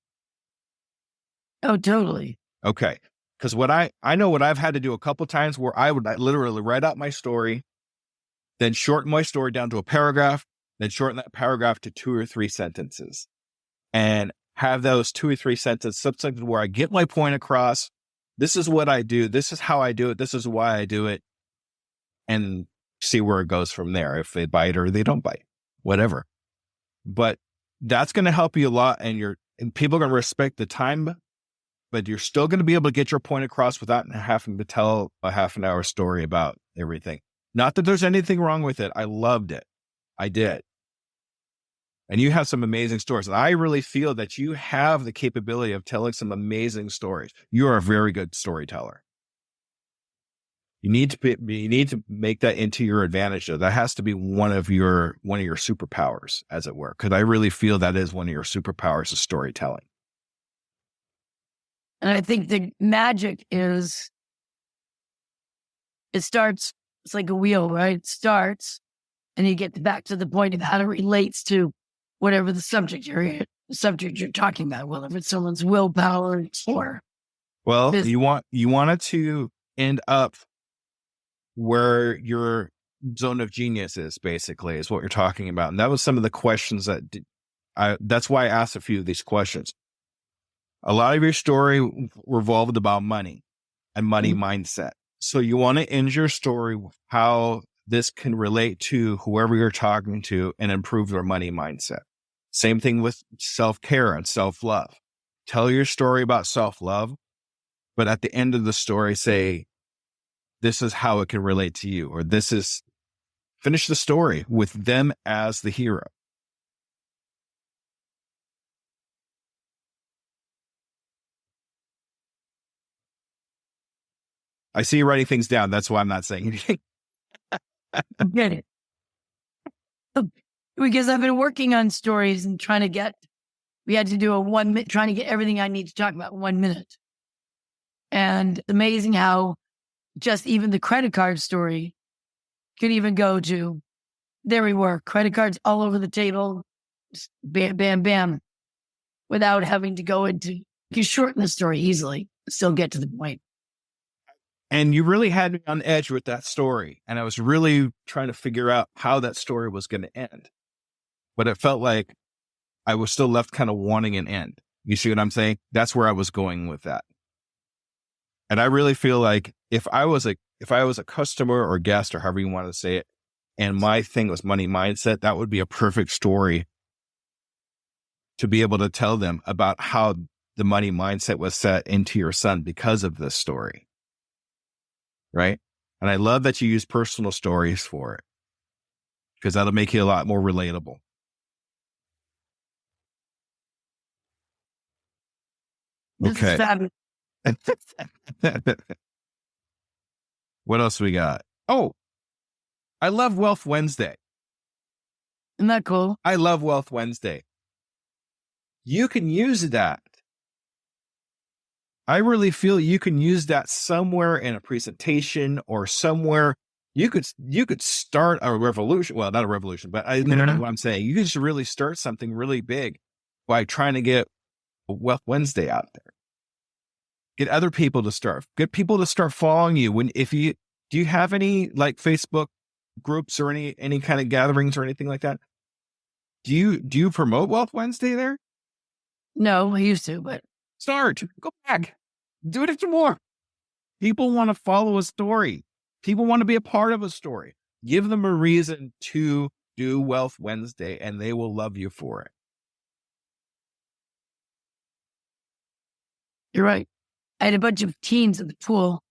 Oh, totally. Okay. Because I know what I've had to do a couple times where I would literally write out my story, then shorten my story down to a paragraph, then shorten that paragraph to 2 or 3 sentences, and have those 2 or 3 sentences subsections where I get my point across. This is what I do. This is how I do it. This is why I do it, and see where it goes from there. If they bite or they don't bite, whatever. But that's going to help you a lot, and people are going to respect the time. But you're still going to be able to get your point across without having to tell a half an hour story about everything. Not that there's anything wrong with it. I loved it. I did. And you have some amazing stories. And I really feel that you have the capability of telling some amazing stories. You are a very good storyteller. You need to make that into your advantage. Though. That has to be one of your superpowers, as it were. Because I really feel that is one of your superpowers is storytelling. And I think the magic is, it's like a wheel, right? It starts and you get back to the point of how it relates to whatever the subject you're talking about, whether it's someone's willpower or. Well, you want it to end up where your zone of genius is, basically, is what you're talking about. And that was some of the questions that's why I asked a few of these questions. A lot of your story revolved about money and money mindset. So you want to end your story with how this can relate to whoever you're talking to and improve their money mindset. Same thing with self-care and self-love. Tell your story about self-love, but at the end of the story, say, this is how it can relate to you, or finish the story with them as the hero. I see you writing things down. That's why I'm not saying anything. Get it. Because I've been working on stories and we had to do a 1 minute, trying to get everything I need to talk about in 1 minute. And amazing how just even the credit card story could even go to, there we were, credit cards all over the table, just bam, bam, bam, without having to go into, you shorten the story easily, still get to the point. And you really had me on edge with that story. And I was really trying to figure out how that story was going to end. But it felt like I was still left kind of wanting an end. You see what I'm saying? That's where I was going with that. And I really feel like if I was a customer or guest or however you want to say it, and my thing was money mindset, that would be a perfect story to be able to tell them about how the money mindset was set into your son because of this story. Right? And I love that you use personal stories for it, because that'll make you a lot more relatable. This is Okay. fabulous. What else we got? Oh, I love Wealth Wednesday. Isn't that cool? I love Wealth Wednesday. You can use that. I really feel you can use that somewhere in a presentation or somewhere. You could start a revolution. Well, not a revolution, but I know what I'm saying. You can just really start something really big by trying to get Wealth Wednesday out there. Get other people to start. Get people to start following you. Do you have any like Facebook groups or any kind of gatherings or anything like that? Do you promote Wealth Wednesday there? No, I used to, but Start. Go back. Do it some more. People want to follow a story. People want to be a part of a story. Give them a reason to do Wealth Wednesday, and they will love you for it. you're right. I had a bunch of teens at the pool.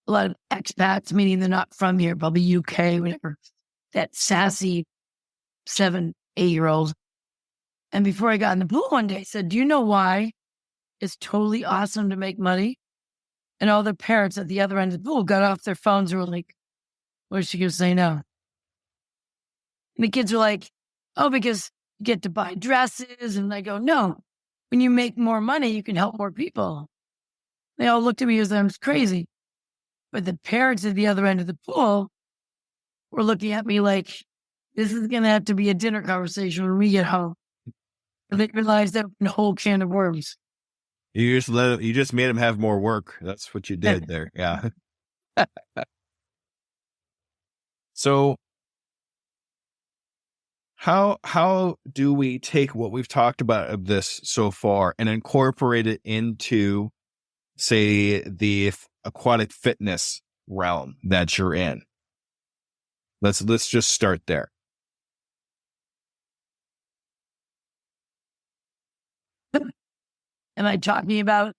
A lot of expats, meaning they're not from here, probably UK, whatever. That sassy 7, 8-year-old. And before I got in the pool one day, I said, do you know why it's totally awesome to make money? And all their parents at the other end of the pool got off their phones and were like, what is she going to say now? And the kids were like, oh, because you get to buy dresses. And I go, no, when you make more money, you can help more people. They all looked at me as I was crazy. But the parents at the other end of the pool were looking at me like, this is going to have to be a dinner conversation when we get home. And they realized that a whole can of worms. You just made them have more work. That's what you did there. Yeah. So how do we take what we've talked about of this so far and incorporate it into, say, the aquatic fitness realm that you're in? Let's just start there. Am I talking about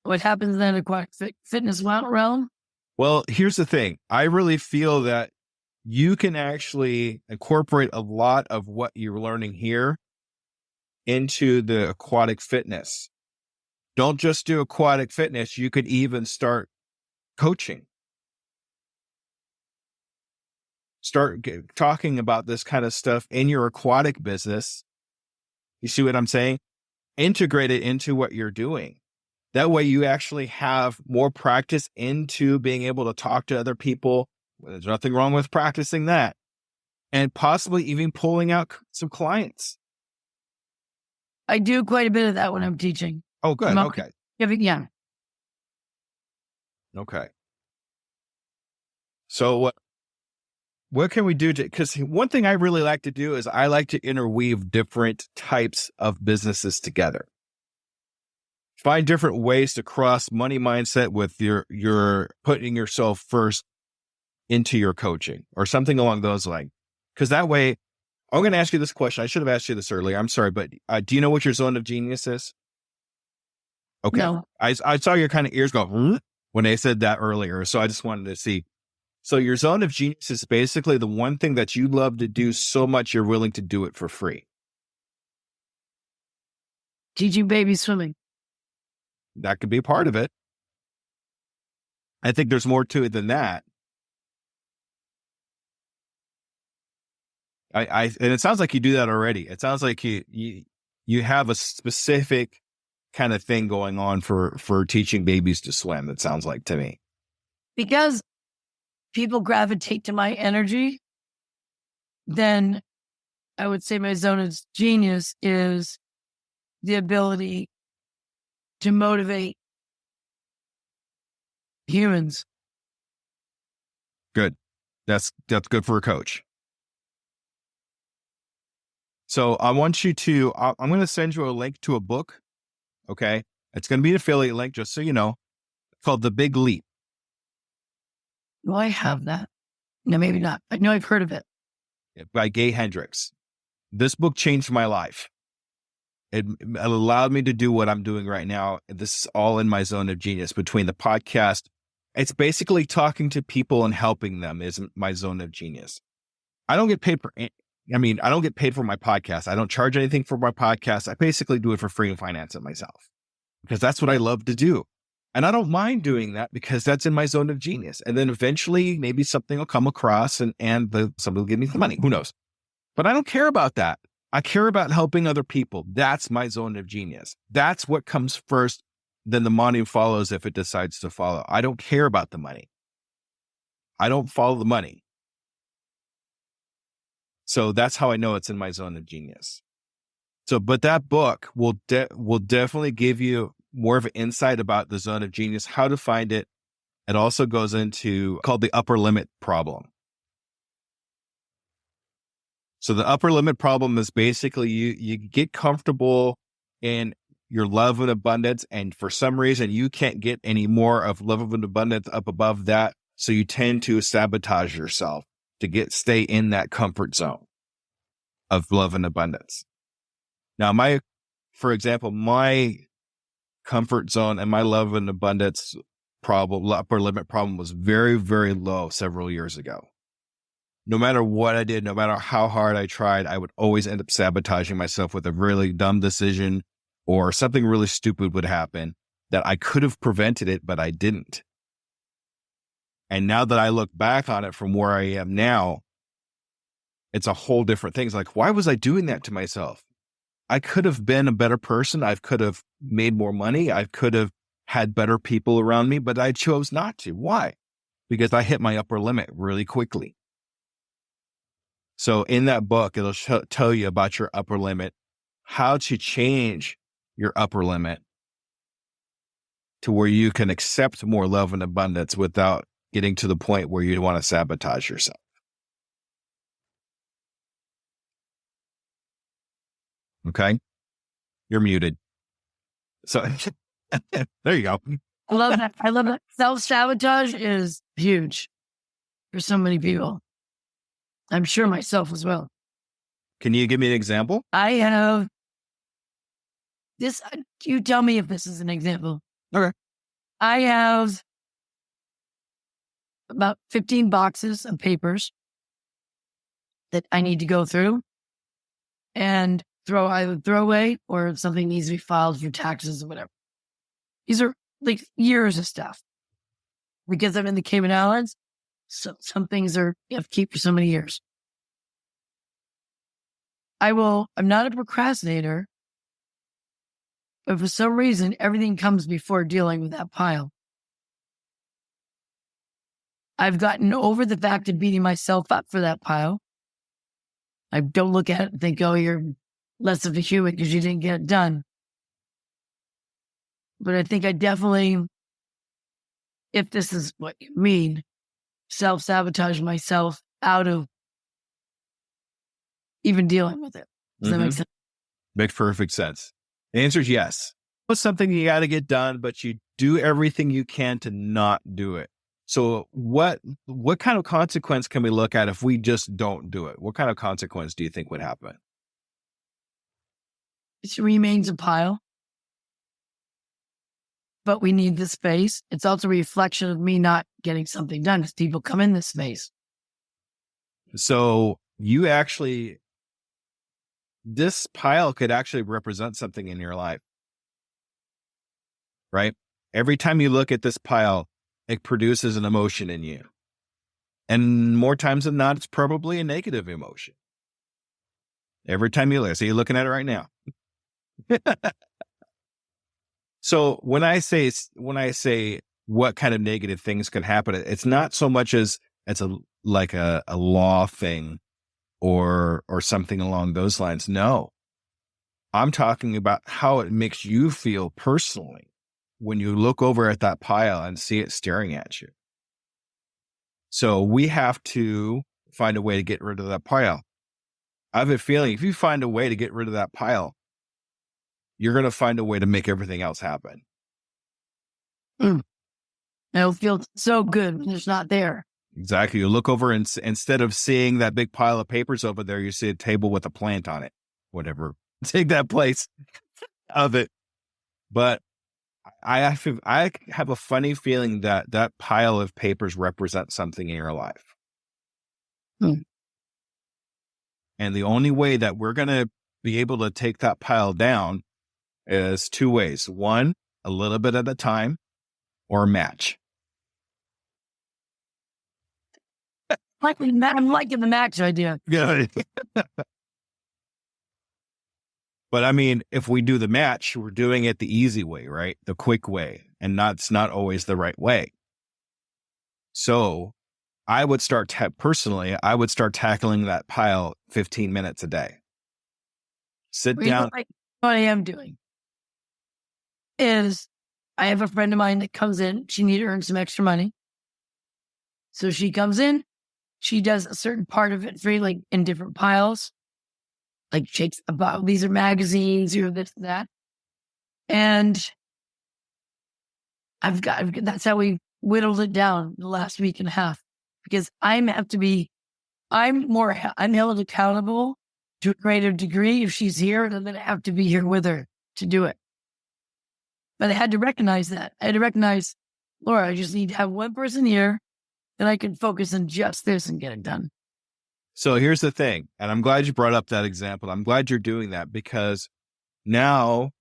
what happens in the aquatic fitness realm? Well, here's the thing. I really feel that you can actually incorporate a lot of what you're learning here into the aquatic fitness. Don't just do aquatic fitness. You could even start coaching. Start talking about this kind of stuff in your aquatic business. You see what I'm saying? Integrate it into what you're doing. That way you actually have more practice into being able to talk to other people. There's nothing wrong with practicing that. And possibly even pulling out some clients. I do quite a bit of that when I'm teaching. Oh, good. Okay. Yeah. Okay. So what can we do because one thing I really like to do is I like to interweave different types of businesses together. Find different ways to cross money mindset with your putting yourself first into your coaching or something along those lines. Because that way, I'm going to ask you this question. I should have asked you this earlier. I'm sorry, but do you know what your zone of genius is? Okay. No. I saw your kind of ears go when they said that earlier. So I just wanted to see. So your zone of genius is basically the one thing that you love to do so much you're willing to do it for free. Teaching babies swimming. That could be part of it. I think there's more to it than that. And it sounds like you do that already. It sounds like you have a specific kind of thing going on for teaching babies to swim. It sounds like to me. Because people gravitate to my energy, then I would say my zone of genius is the ability to motivate humans. Good. That's good for a coach. So I want you to, I'm going to send you a link to a book. Okay. It's going to be an affiliate link, just so you know, called The Big Leap. Do I have that? No, maybe not. I know I've heard of it. By Gay Hendricks. This book changed my life. It allowed me to do what I'm doing right now. This is all in my zone of genius. Between the podcast, it's basically talking to people and helping them is my zone of genius. I don't get paid I don't get paid for my podcast. I don't charge anything for my podcast. I basically do it for free and finance it myself because that's what I love to do. And I don't mind doing that because that's in my zone of genius. And then eventually maybe something will come across and somebody will give me the money. Who knows? But I don't care about that. I care about helping other people. That's my zone of genius. That's what comes first. Then the money follows if it decides to follow. I don't care about the money. I don't follow the money. So that's how I know it's in my zone of genius. So, but that book will definitely give you more of an insight about the zone of genius, how to find it. It also goes into called the upper limit problem. So the upper limit problem is basically you get comfortable in your love and abundance, and for some reason you can't get any more of love and abundance up above that. So you tend to sabotage yourself to stay in that comfort zone of love and abundance. Now, for example, my comfort zone and my love and abundance problem, upper limit problem, was very, very low several years ago. No matter what I did, no matter how hard I tried, I would always end up sabotaging myself with a really dumb decision, or something really stupid would happen that I could have prevented it, but I didn't. And now that I look back on it from where I am now, it's a whole different thing. It's like, why was I doing that to myself? I could have been a better person. I could have made more money. I could have had better people around me, but I chose not to. Why? Because I hit my upper limit really quickly. So in that book, it'll tell you about your upper limit, how to change your upper limit to where you can accept more love and abundance without getting to the point where you want to sabotage yourself. Okay. You're muted. So there you go. I love that. I love that. Self-sabotage is huge for so many people. I'm sure myself as well. Can you give me an example? I have this. You tell me if this is an example. Okay. I have about 15 boxes of papers that I need to go through and either throw away, or if something needs to be filed for taxes or whatever. These are like years of stuff. Because I'm in the Cayman Islands, so some things you have to keep for so many years. I'm not a procrastinator, but for some reason, everything comes before dealing with that pile. I've gotten over the fact of beating myself up for that pile. I don't look at it and think, oh, you're less of a human because you didn't get it done. But I think I definitely, if this is what you mean, self-sabotage myself out of even dealing with it. Does that make sense? Makes perfect sense. The answer is yes. It's something you got to get done, but you do everything you can to not do it. So what kind of consequence can we look at if we just don't do it? What kind of consequence do you think would happen? It remains a pile, but we need the space. It's also a reflection of me not getting something done as people come in this space. So this pile could actually represent something in your life, right? Every time you look at this pile, it produces an emotion in you. And more times than not, it's probably a negative emotion. Every time you look, so you're looking at it right now. So when I say what kind of negative things can happen, it's not so much as it's like a law thing or something along those lines. No, I'm talking about how it makes you feel personally when you look over at that pile and see it staring at you. So we have to find a way to get rid of that pile. I have a feeling if you find a way to get rid of that pile, you're going to find a way to make everything else happen. It'll feel so good when it's not there. Exactly. You look over and instead of seeing that big pile of papers over there, you see a table with a plant on it, whatever. Take that place of it. But I have a funny feeling that that pile of papers represents something in your life. And the only way that we're going to be able to take that pile down is two ways. One, a little bit at a time, or match. I'm liking the match idea. Yeah. But I mean, if we do the match, we're doing it the easy way, right? The quick way. And that's not always the right way. So I would start I would start tackling that pile 15 minutes a day. Sit down. What I am doing is I have a friend of mine that comes in. She needs to earn some extra money. So she comes in. She does a certain part of it free, like in different piles. Like shakes about these are magazines, or this and that. And that's how we whittled it down the last week and a half. Because I'm held accountable to a greater degree if she's here, and then I have to be here with her to do it. But I had to recognize that. I had to recognize, Laura, I just need to have one person here that I can focus on just this and get it done. So here's the thing, and I'm glad you brought up that example. I'm glad you're doing that because now,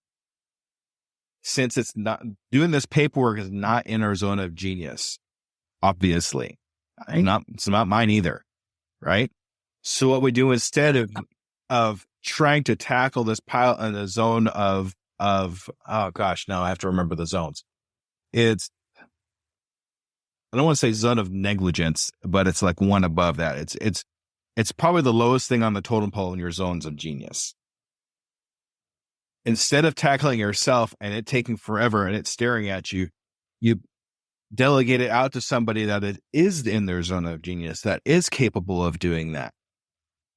since it's not doing this paperwork is not in our zone of genius, obviously, it's not mine either, right? So what we do instead of trying to tackle this pile in the zone of oh gosh, now I have to remember the zones. I don't want to say zone of negligence, but it's like one above that. It's probably the lowest thing on the totem pole in your zones of genius. Instead of tackling yourself and it taking forever and it staring at you, you delegate it out to somebody that it is in their zone of genius, that is capable of doing that.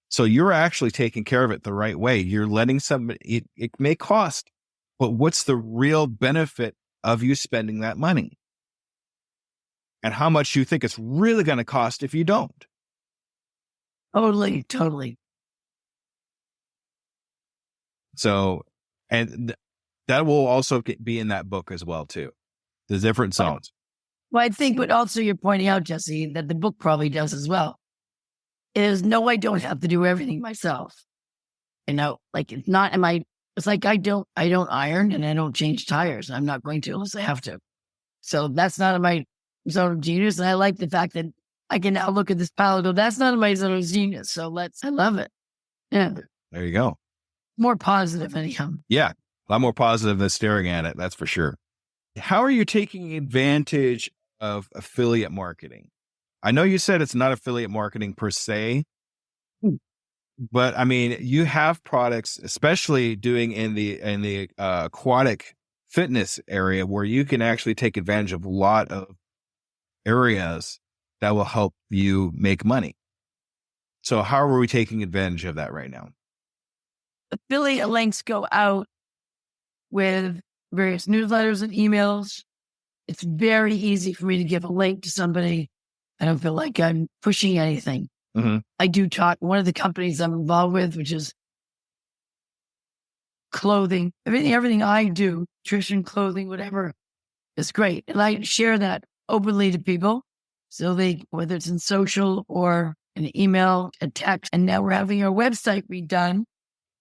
So you're actually taking care of it the right way. You're letting somebody, it may cost, but what's the real benefit of you spending that money? And how much you think it's really going to cost if you don't? Totally. So, and that will also be in that book as well, too. The different zones. Well, I think what also you're pointing out, Jesse, that the book probably does as well, is no, I don't have to do everything myself. Like it's not, it's like I don't iron and I don't change tires. I'm not going to unless I have to. So that's not in my zone of genius. And I like the fact that I can now look at this pile and go, that's not in my zone of genius. So I love it. Yeah. There you go. More positive anyhow. Yeah. A lot more positive than staring at it. That's for sure. How are you taking advantage of affiliate marketing? I know you said it's not affiliate marketing per se, but I mean, you have products, especially doing in the aquatic fitness area, where you can actually take advantage of a lot of areas that will help you make money. So how are we taking advantage of that right now? Affiliate links go out with various newsletters and emails. It's very easy for me to give a link to somebody. I don't feel like I'm pushing anything. Mm-hmm. I do talk, one of the companies I'm involved with, which is clothing, everything I do, nutrition, clothing, whatever, is great. And I share that openly to people. So whether it's in social or an email, a text, and now we're having our website redone.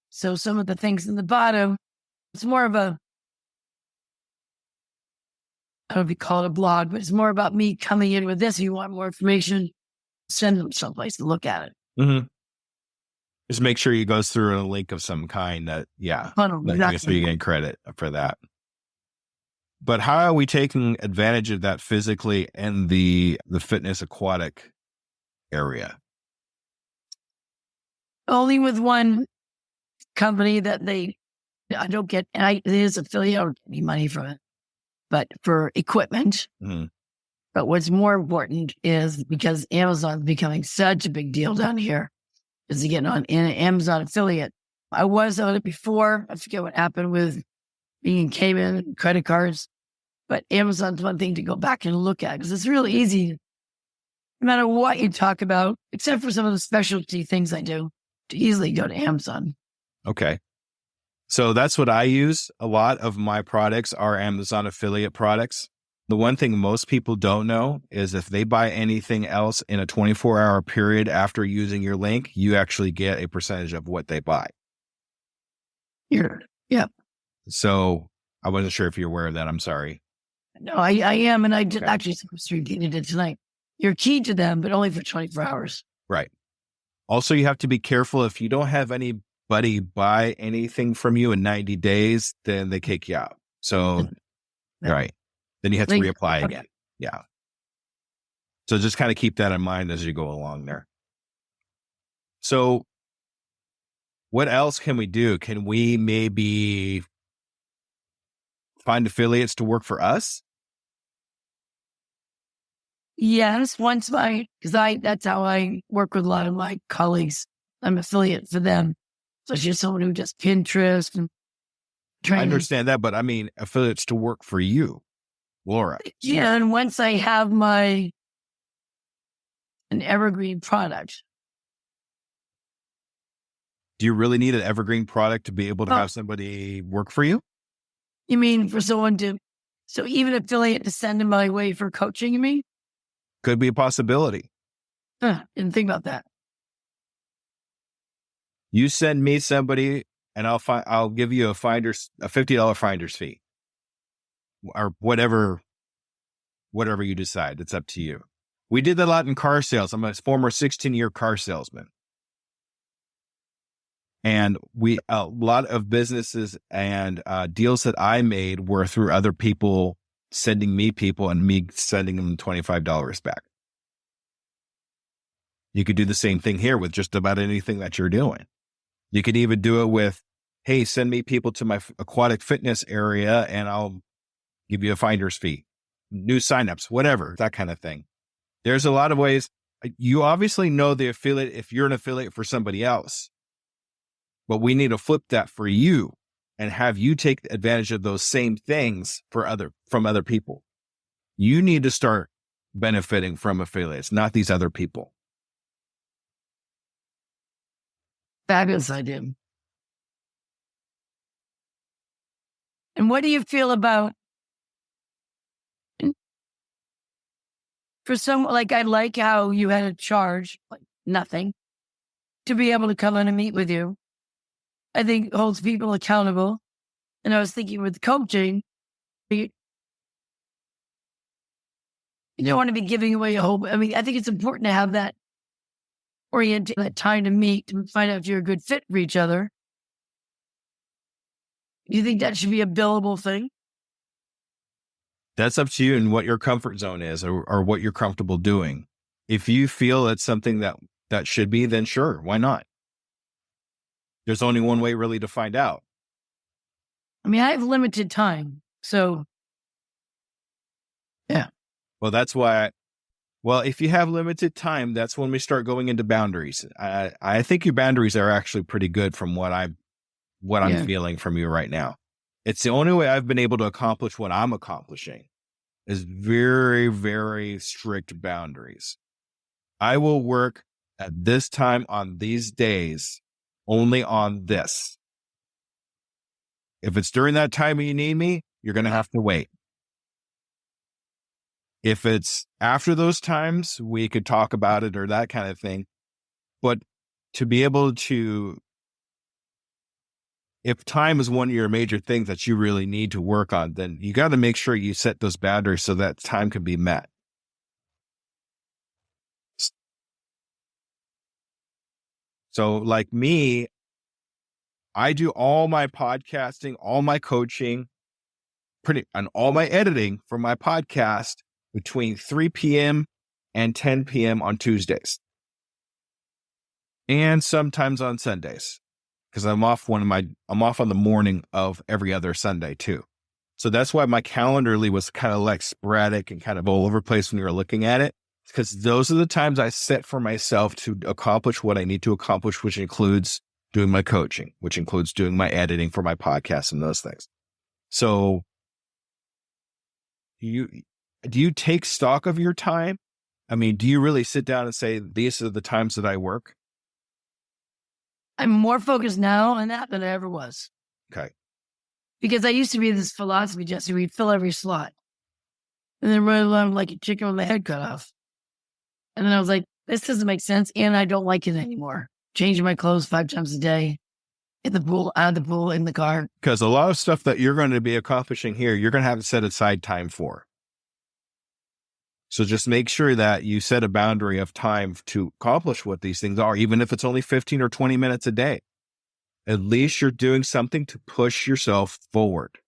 So some of the things in the bottom, it's more of I don't know if you call it a blog, but it's more about me coming in with this. If you want more information, send them someplace to look at it. Mm-hmm. Just make sure you go through a link of some kind that, exactly. So you get credit for that. But how are we taking advantage of that physically in the fitness aquatic area? Only with one company that I don't get, and it is affiliate, I don't get any money from it, but for equipment. Mm-hmm. But what's more important is because Amazon's becoming such a big deal down here, is to get on an Amazon affiliate. I was on it before. I forget what happened with being in Cayman, credit cards. But Amazon's one thing to go back and look at because it's really easy, no matter what you talk about, except for some of the specialty things I do, to easily go to Amazon. Okay. So that's what I use. A lot of my products are Amazon affiliate products. The one thing most people don't know is if they buy anything else in a 24-hour period after using your link, you actually get a percentage of what they buy. Yeah. So I wasn't sure if you're aware of that. I'm sorry. No, I am. And I just actually repeated it tonight. You're key to them, but only for 24 hours. Right. Also, you have to be careful. If you don't have anybody buy anything from you in 90 days, then they kick you out. So, right. Then you have to reapply again. Yeah. So just kind of keep that in mind as you go along there. So what else can we do? Can we maybe find affiliates to work for us? Yes, that's how I work with a lot of my colleagues. I'm affiliate for them. So it's just someone who does Pinterest and training. I understand that, but I mean affiliates to work for you, Laura. Yeah, and once I have an evergreen product. Do you really need an evergreen product to be able to have somebody work for you? You mean for someone so even affiliate to send them my way for coaching, you mean? Could be a possibility. Didn't think about that. You send me somebody and I'll give you a $50 finder's fee or whatever you decide. It's up to you. We did that a lot in car sales. I'm a former 16-year car salesman. And a lot of businesses and deals that I made were through other people sending me people and me sending them $25 back. You could do the same thing here with just about anything that you're doing. You could even do it with, hey, send me people to my aquatic fitness area and I'll give you a finder's fee, new signups, whatever, that kind of thing. There's a lot of ways. You obviously know the affiliate if you're an affiliate for somebody else, but we need to flip that for you and have you take advantage of those same things from other people. You need to start benefiting from affiliates, not these other people. Fabulous idea. And what do you feel about for someone like I like how you had a charge, like nothing, to be able to come in and meet with you. I think holds people accountable. And I was thinking with coaching, you don't want to be giving away a whole. I mean, I think it's important to have that that time to meet to find out if you're a good fit for each other. Do you think that should be a billable thing? That's up to you and what your comfort zone is or what you're comfortable doing. If you feel it's something that should be, then sure, why not? There's only one way really to find out. I mean, I have limited time. So, yeah. Well, that's why. Well, if you have limited time, that's when we start going into boundaries. I think your boundaries are actually pretty good from what I'm feeling from you right now. It's the only way I've been able to accomplish what I'm accomplishing is very, very strict boundaries. I will work at this time on these days, only on this. If it's during that time you need me, you're going to have to wait. If it's after those times, we could talk about it or that kind of thing. But to be able to, if time is one of your major things that you really need to work on, then you got to make sure you set those boundaries so that time can be met. So like me, I do all my podcasting, all my coaching, and all my editing for my podcast between 3 p.m. and 10 p.m. on Tuesdays. And sometimes on Sundays, because I'm off on the morning of every other Sunday too. So that's why my Calendarly was kind of like sporadic and kind of all over the place when you were looking at it, because those are the times I set for myself to accomplish what I need to accomplish, which includes doing my coaching, which includes doing my editing for my podcast and those things. So do you take stock of your time? I mean, do you really sit down and say, these are the times that I work? I'm more focused now on that than I ever was. Okay. Because I used to be this philosophy, Jesse, we'd fill every slot. And then run along like a chicken with the head cut off. And then I was like, this doesn't make sense. And I don't like it anymore. Changing my clothes 5 times a day. In the pool, out of the pool, in the car. Because a lot of stuff that you're going to be accomplishing here, you're going to have to set aside time for. So just make sure that you set a boundary of time to accomplish what these things are, even if it's only 15 or 20 minutes a day. At least you're doing something to push yourself forward.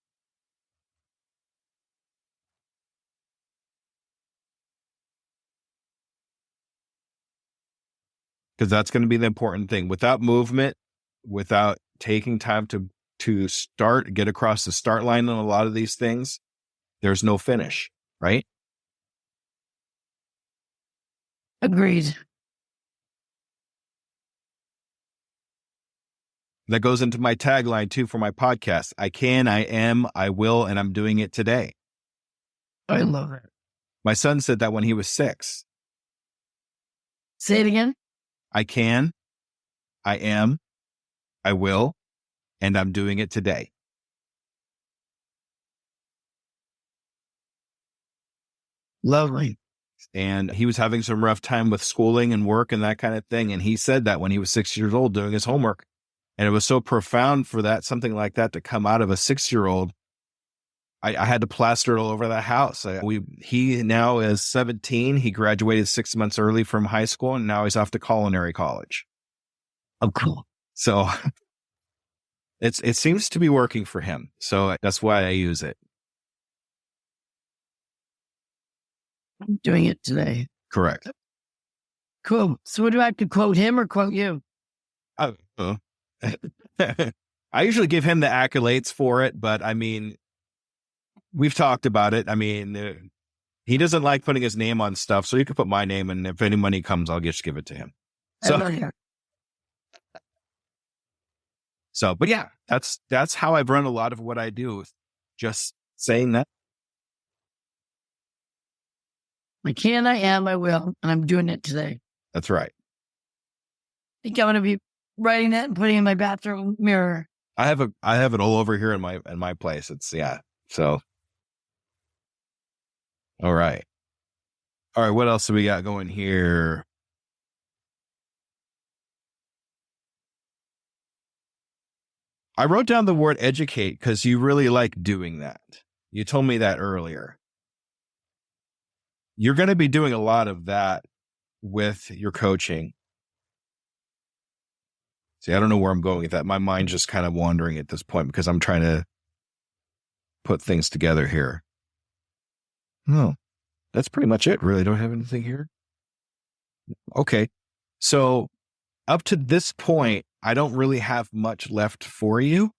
Because that's going to be the important thing. Without movement, without taking time to start, get across the start line on a lot of these things, there's no finish, right? Agreed. That goes into my tagline too for my podcast. I can, I am, I will, and I'm doing it today. I love it. My son said that when he was 6. Say it again. I can, I am, I will, and I'm doing it today. Lovely. And he was having some rough time with schooling and work and that kind of thing. And he said that when he was 6 years old doing his homework. And it was so profound for that, something like that to come out of a 6-year-old. I had to plaster it all over the house. He now is 17. He graduated 6 months early from high school, and now he's off to culinary college. Oh, cool. So it seems to be working for him. So that's why I use it. I'm doing it today. Correct. Cool. So what do I have to quote him or quote you? I usually give him the accolades for it, but I mean, we've talked about it. I mean, he doesn't like putting his name on stuff, so you can put my name, and if any money comes, I'll just give it to him. But yeah, that's how I've run a lot of what I do. Just saying that. I can, I am, I will, and I'm doing it today. That's right. I think I'm going to be writing that and putting it in my bathroom mirror. I have it all over here in my place. So. All right. What else do we got going here? I wrote down the word educate because you really like doing that. You told me that earlier. You're going to be doing a lot of that with your coaching. See, I don't know where I'm going with that. My mind's just kind of wandering at this point because I'm trying to put things together here. No, that's pretty much it. Really don't have anything here. Okay. So up to this point, I don't really have much left for you.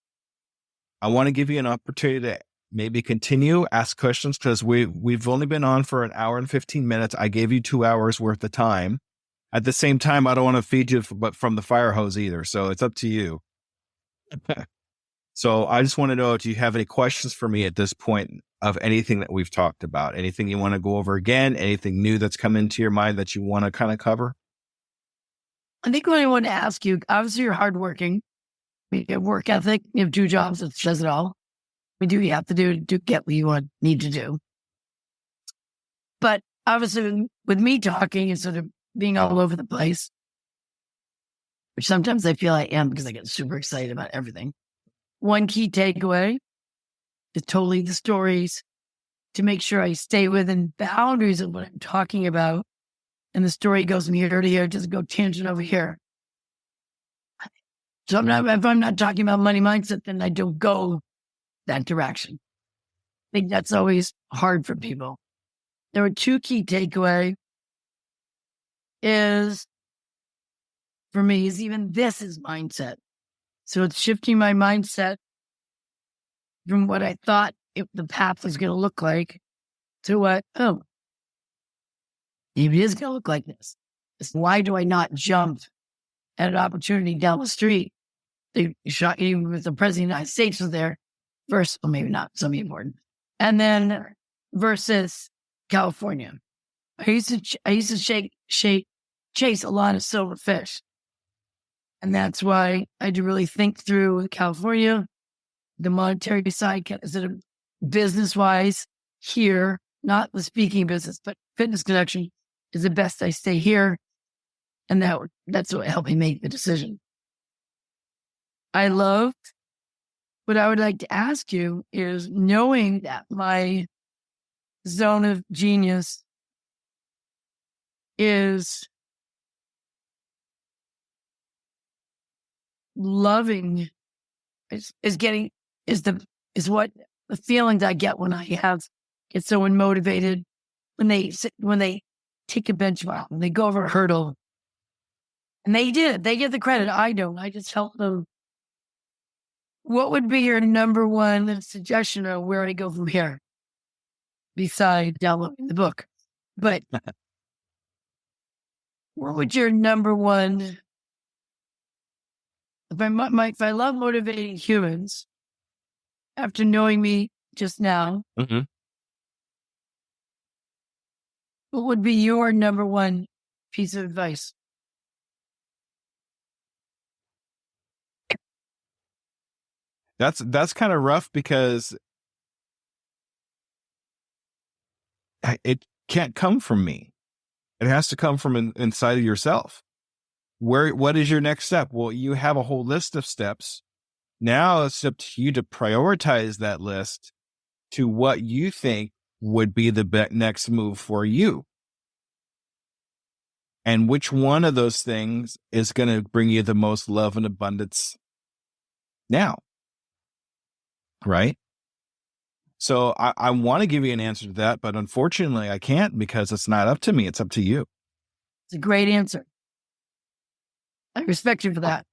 I want to give you an opportunity to maybe continue, ask questions, because we've only been on for an hour and 15 minutes. I gave you 2 hours worth of time. At the same time, I don't want to feed you from the fire hose either. So it's up to you. So I just want to know, do you have any questions for me at this point of anything that we've talked about? Anything you want to go over again? Anything new that's come into your mind that you want to kind of cover? I think what I want to ask you, obviously you're hardworking. You have work ethic. You have 2 jobs. That says it all. We do what you have to do to get what you need to do. But obviously with me talking and sort of being all over the place, which sometimes I feel I am because I get super excited about everything. One key takeaway is totally the stories to make sure I stay within boundaries of what I'm talking about. And the story goes from here to here, just go tangent over here. So if I'm not talking about money mindset, then I don't go that direction. I think that's always hard for people. There are 2 key takeaway is, for me, is even this is mindset. So it's shifting my mindset from what I thought the path was going to look like to what, maybe it is going to look like this. It's why do I not jump at an opportunity down the street? They shot you with the president of the United States was there. versus, well, maybe not so important. And then versus California. I used to chase a lot of silver fish. And that's why I had to really think through California, the monetary side, is it business wise here, not the speaking business, but fitness connection is the best I stay here. And that's what helped me make the decision. I loved what I would like to ask you is, knowing that my zone of genius is loving, is what the feelings I get when I get someone motivated, when they take a benchmark, when they go over a hurdle, and they get the credit. I don't. I just help them. What would be your number one suggestion on where I go from here, besides downloading the book? But what would your number one? If I love motivating humans, after knowing me just now, Mm-hmm. what would be your number one piece of advice? That's kind of rough because it can't come from me. It has to come from inside of yourself. What is your next step? Well, you have a whole list of steps. Now it's up to you to prioritize that list to what you think would be the next move for you. And which one of those things is going to bring you the most love and abundance now? Right? So I want to give you an answer to that, but unfortunately I can't, because it's not up to me. It's up to you. It's a great answer. I respect you for that.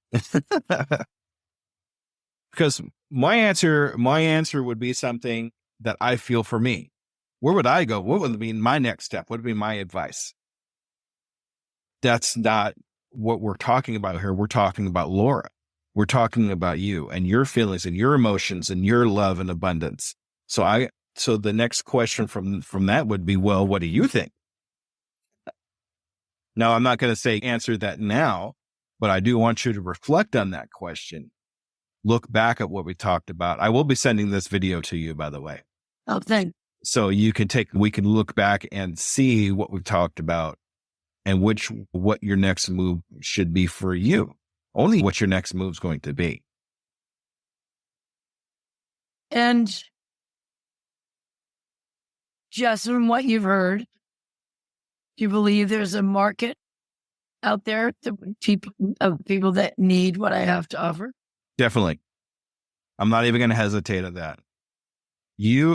Because my answer would be something that I feel for me. Where would I go? What would be my next step? What would be my advice? That's not what we're talking about here. We're talking about Laura. We're talking about you and your feelings and your emotions and your love and abundance. So the next question from that would be, well, what do you think? Now, I'm not going to say answer that now, but I do want you to reflect on that question. Look back at what we talked about. I will be sending this video to you, by the way. Oh, thanks. So we can look back and see what we've talked about and what your next move should be for you. Only what your next move is going to be. And just from what you've heard, do you believe there's a market out there of people that need what I have to offer? Definitely. I'm not even going to hesitate at that.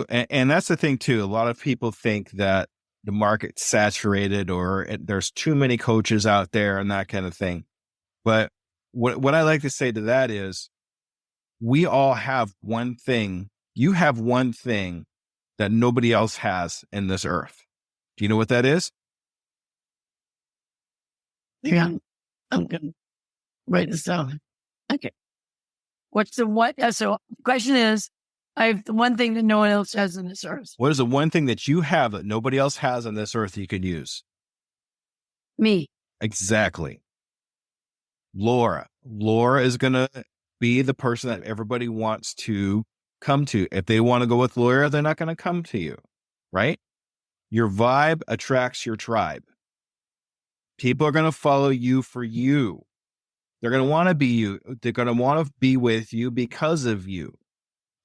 And that's the thing too. A lot of people think that the market's saturated or there's too many coaches out there and that kind of thing. But what I like to say to that is, we all have one thing. You have one thing that nobody else has in this earth. Do you know what that is? Yeah, I'm going to write this down. Okay. What's the what? So the question is, I have the one thing that no one else has on this earth. What is the one thing that you have that nobody else has on this earth you could use? Me. Exactly. Laura is going to be the person that everybody wants to come to. If they want to go with Laura, they're not going to come to you, right? Your vibe attracts your tribe. People are going to follow you for you. They're going to want to be you. They're going to want to be with you because of you,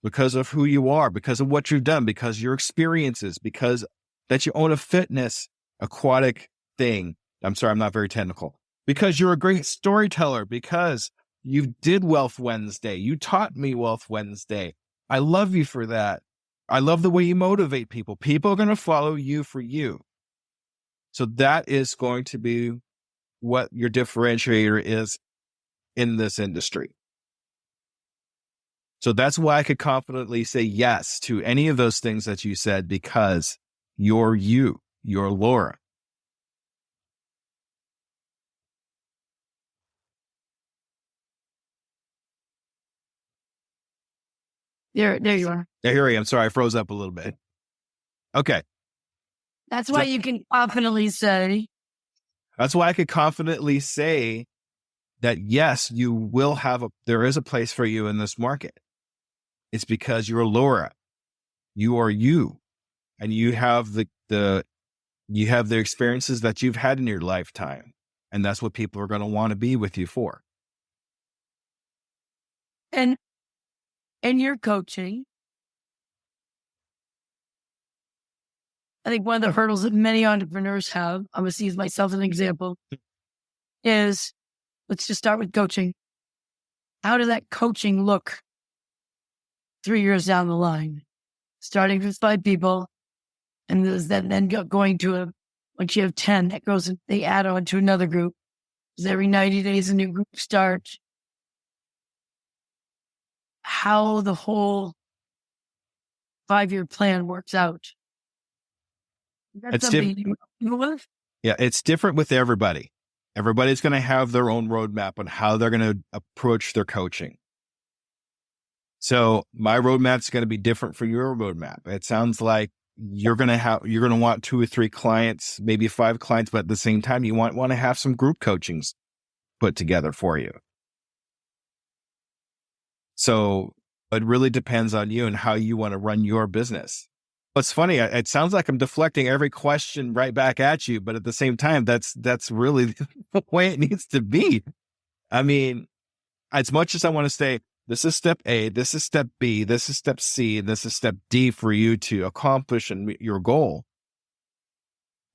because of who you are, because of what you've done, because of your experiences, because that you own a fitness aquatic thing. I'm sorry, I'm not very technical. Because you're a great storyteller, because you did Wealth Wednesday. You taught me Wealth Wednesday. I love you for that. I love the way you motivate people. People are going to follow you for you. So that is going to be what your differentiator is in this industry. So that's why I could confidently say yes to any of those things that you said, because you're Laura. There you are. Yeah, here I am. Sorry, I froze up a little bit. Okay. That's why you can confidently say. That's why I could confidently say that, yes, you will there is a place for you in this market. It's because you're Laura. You are you. And you have the experiences that you've had in your lifetime. And that's what people are going to want to be with you for. And your coaching, I think one of the hurdles that many entrepreneurs have, I'm going to use myself as an example, is let's just start with coaching. How does that coaching look 3 years down the line? Starting with 5 people, and then going to once you have 10, that goes, they add on to another group. Because every 90 days, a new group starts. How the whole 5-year plan works out. That's something you with? Yeah, it's different with everybody. Everybody's going to have their own roadmap on how they're going to approach their coaching. So my roadmap is going to be different from your roadmap. It sounds like you're going to want 2 or 3 clients, maybe 5 clients, but at the same time, you want to have some group coachings put together for you. So it really depends on you and how you want to run your business. It's funny. It sounds like I'm deflecting every question right back at you, but at the same time, that's really the way it needs to be. I mean, as much as I want to say, this is step A, this is step B, this is step C, and this is step D for you to accomplish and meet your goal.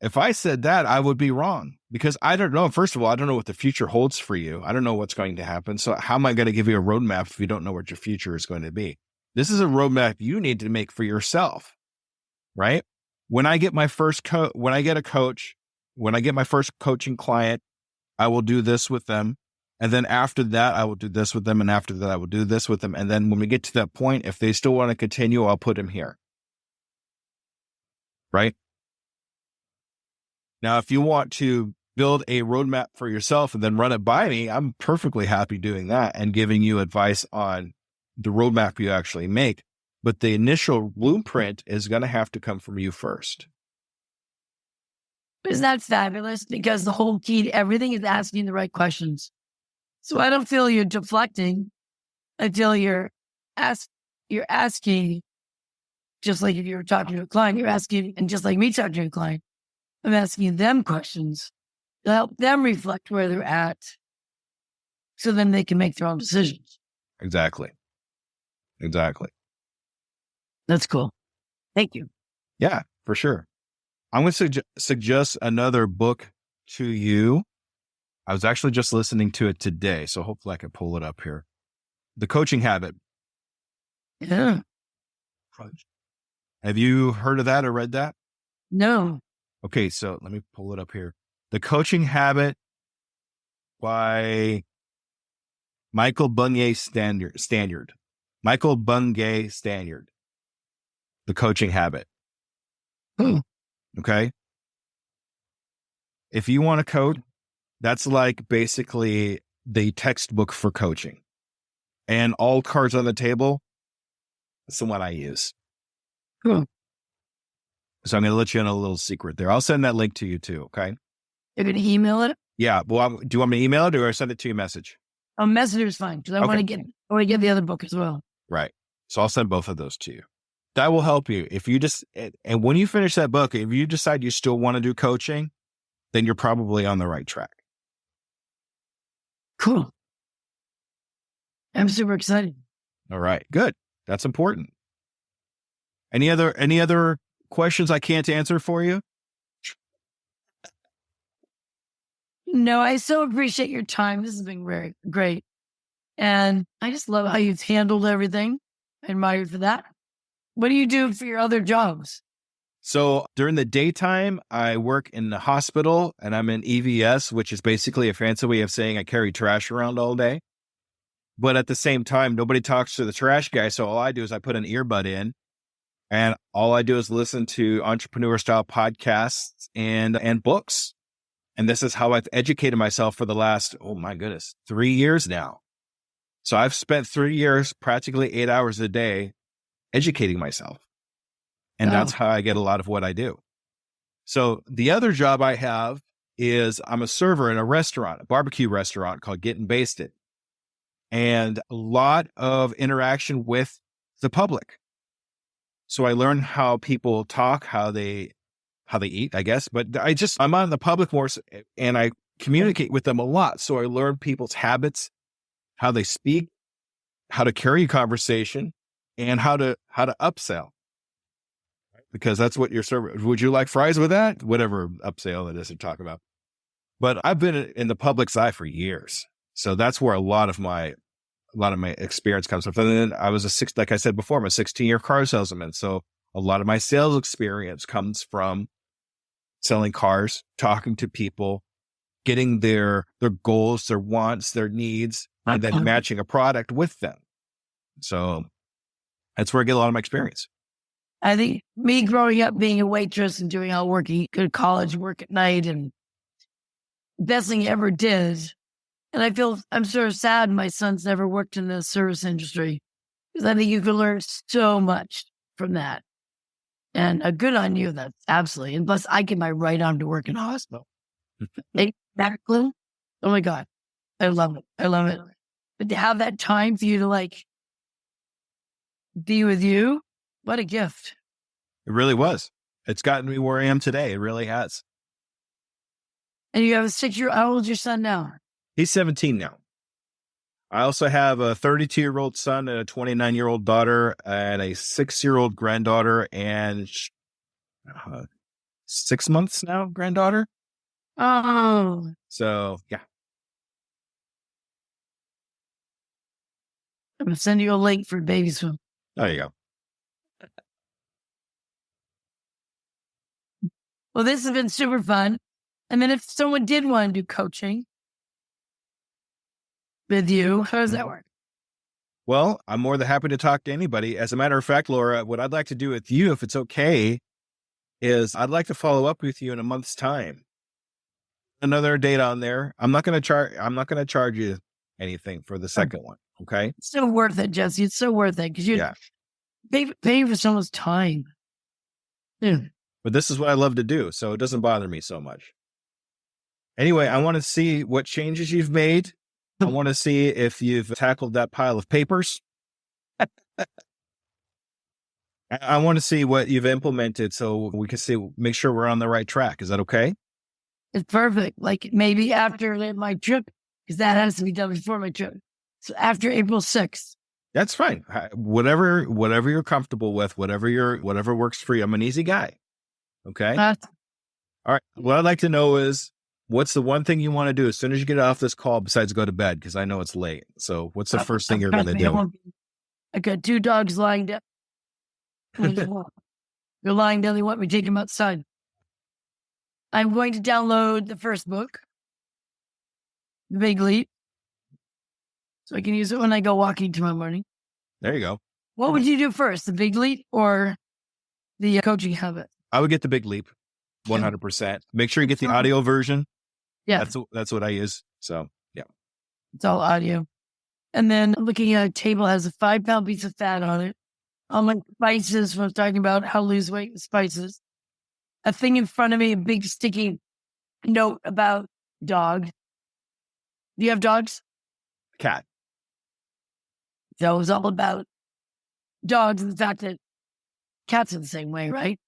If I said that, I would be wrong because I don't know. First of all, I don't know what the future holds for you. I don't know what's going to happen. So how am I going to give you a roadmap if you don't know what your future is going to be? This is a roadmap you need to make for yourself, right? When I get my first when I get my first coaching client, I will do this with them. And then after that, I will do this with them. And after that, I will do this with them. And then when we get to that point, if they still want to continue, I'll put them here. Right? Now, if you want to build a roadmap for yourself and then run it by me, I'm perfectly happy doing that and giving you advice on the roadmap you actually make. But the initial blueprint is going to have to come from you first. Isn't that fabulous? Because the whole key to everything is asking the right questions. So I don't feel you're deflecting. I feel you're asking, just like if you were talking to a client, you're asking, and just like me talking to a client, I'm asking them questions to help them reflect where they're at so then they can make their own decisions. Exactly. That's cool. Thank you. Yeah, for sure. I'm going to suggest another book to you. I was actually just listening to it today, so hopefully I can pull it up here. The Coaching Habit. Yeah. Have you heard of that or read that? No. Okay, so let me pull it up here. The Coaching Habit by Michael Bungay Stanyard. Michael Bungay Stanyard. The Coaching Habit. Okay. If you want to code, that's like basically the textbook for coaching. And all cards on the table, that's the one I use. Cool. So I'm going to let you in a little secret there. I'll send that link to you too, okay? You're going to email it? Yeah. Well, do you want me to email it or send it to you a message? A messenger is fine because I want to get the other book as well. Right. So I'll send both of those to you. That will help you. If you and when you finish that book, if you decide you still want to do coaching, then you're probably on the right track. Cool. I'm super excited. All right. Good. That's important. Any other questions I can't answer for you? No, I so appreciate your time. This has been very great. And I just love how you've handled everything. I admire you for that. What do you do for your other jobs? So during the daytime, I work in the hospital and I'm in EVS, which is basically a fancy way of saying I carry trash around all day. But at the same time, nobody talks to the trash guy. So all I do is I put an earbud in and all I do is listen to entrepreneur style podcasts and books. And this is how I've educated myself for the last, 3 years now. So I've spent 3 years, practically 8 hours a day educating myself. And Wow. that's how I get a lot of what I do. So the other job I have is I'm a server in a restaurant, a barbecue restaurant called Getting Basted. And a lot of interaction with the public. So I learn how people talk, how they eat, I guess. But I'm on the public more, and I communicate with them a lot. So I learn people's habits, how they speak, how to carry a conversation, and how to upsell. Because that's what your server. Would you like fries with that? Whatever upsell it is to talk about. But I've been in the public's eye for years, so that's where a lot of my experience comes from. And then I was like I said before, I'm a 16-year car salesman. So a lot of my sales experience comes from selling cars, talking to people, getting their goals, their wants, their needs, and then matching a product with them. So that's where I get a lot of my experience. I think me growing up being a waitress and doing all working, go to college, work at night, and best thing I ever did. And I'm sort of sad my son's never worked in the service industry, because I think you could learn so much from that. And good on you. That's absolutely. And plus, I get my right arm to work in a hospital. Exactly. Oh my God. I love it. I love it. But to have that time for you to be with you, what a gift. It really was. It's gotten me where I am today. It really has. And you have a 6-year-old. How old is your son now? He's 17 now. I also have a 32-year-old son, and a 29-year-old daughter, and a 6-year-old granddaughter, and 6 months now granddaughter. Oh. So, yeah. I'm going to send you a link for baby swim. There you go. Well, this has been super fun. And then if someone did want to do coaching with you, how does that work? Well, I'm more than happy to talk to anybody. As a matter of fact, Laura, what I'd like to do with you, if it's okay, is I'd like to follow up with you in a month's time. Another date on there. I'm not going to charge you anything for the second one. Okay. It's so worth it, Jesse. It's so worth it, because you're paying for someone's time. Yeah. But this is what I love to do, so it doesn't bother me so much. Anyway, I want to see what changes you've made. I want to see if you've tackled that pile of papers. I want to see what you've implemented so we can make sure we're on the right track. Is that okay? It's perfect. Maybe after my trip, because that has to be done before my trip. So after April 6th. That's fine. Whatever you're comfortable with, whatever works for you. I'm an easy guy. Okay. All right. What I'd like to know is, what's the one thing you want to do as soon as you get off this call besides go to bed? Because I know it's late. So what's the first thing you're going to do? I got 2 dogs lying down. They're lying down. They want me to take them outside. I'm going to download the first book, The Big Leap, so I can use it when I go walking tomorrow morning. There you go. What would you do first, the Big Leap or the coaching habit? I would get the Big Leap, 100%. Make sure you get the audio version. Yeah. That's what I use. So, yeah. It's all audio. And then looking at a table has a 5-pound piece of fat on it. All my spices, when I was talking about how to lose weight with spices. A thing in front of me, a big sticky note about dog. Do you have dogs? Cat. So it was all about dogs and the fact that cats are the same way, right?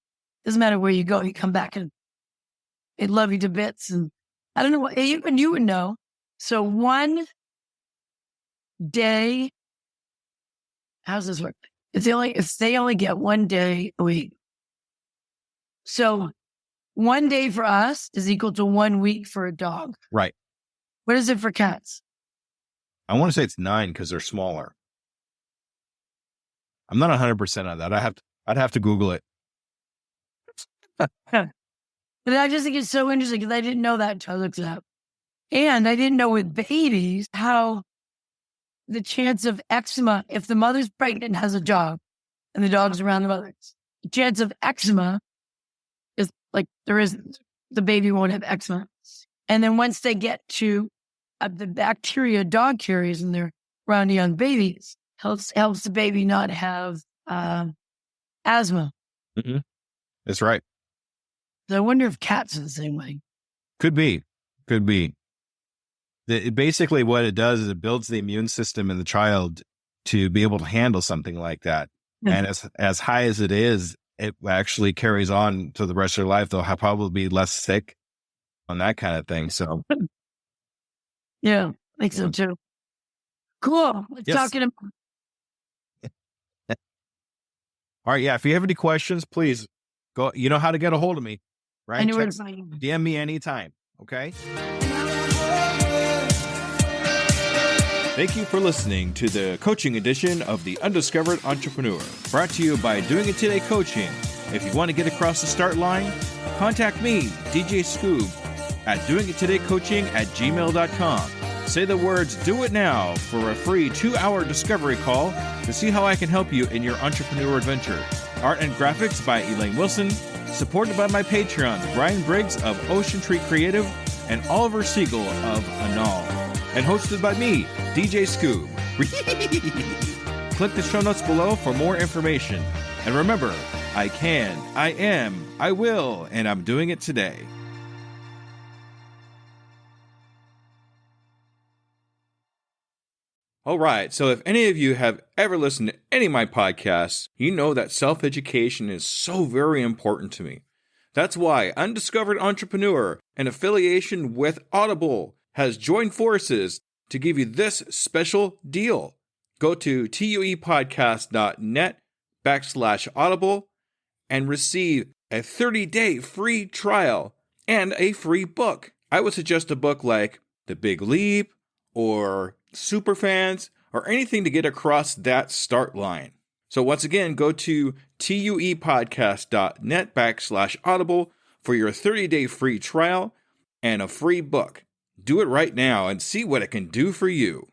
Doesn't matter where you go, you come back and they love you to bits. And I don't know what, even you would know. So one day, how's this work? If they only get 1 day a week. So 1 day for us is equal to 1 week for a dog. Right. What is it for cats? I want to say it's 9 because they're smaller. I'm not 100% on that. I'd have to Google it. But I just think it's so interesting because I didn't know that until I looked it up. And I didn't know with babies how the chance of eczema, if the mother's pregnant and has a dog and the dog's around the mother, the chance of eczema is the baby won't have eczema. And then once they get to the bacteria dog carries and they're around young babies, helps the baby not have asthma. Mm-hmm. That's right. So I wonder if cats are the same way. Could be. Basically, what it does is it builds the immune system in the child to be able to handle something like that. And as high as it is, it actually carries on to the rest of their life. They'll probably be less sick on that kind of thing. So, yeah, I think so too. Cool. Let's talk about. All right. Yeah. If you have any questions, please go. You know how to get a hold of me, right? I know where to find you. DM me anytime. Okay. Thank you for listening to the coaching edition of The Undiscovered Entrepreneur, brought to you by Doing It Today Coaching. If you want to get across the start line, contact me, DJ Scoob, at doingittodaycoaching@gmail.com. Say the words "do it now" for a free 2-hour discovery call to see how I can help you in your entrepreneur adventure. Art and graphics by Elaine Wilson, supported by my Patreons, Brian Briggs of Ocean Tree Creative and Oliver Siegel of Anal, and hosted by me, DJ Scoob. Click the show notes below for more information. And remember, I can, I am, I will, and I'm doing it today. All right, so if any of you have ever listened to any of my podcasts, you know that self-education is so very important to me. That's why Undiscovered Entrepreneur, an affiliation with Audible, has joined forces to give you this special deal. Go to tuepodcast.net/audible and receive a 30-day free trial and a free book. I would suggest a book like The Big Leap or Superfans, or anything to get across that start line. So once again, go to tuepodcast.net/audible for your 30-day free trial and a free book. Do it right now and see what it can do for you.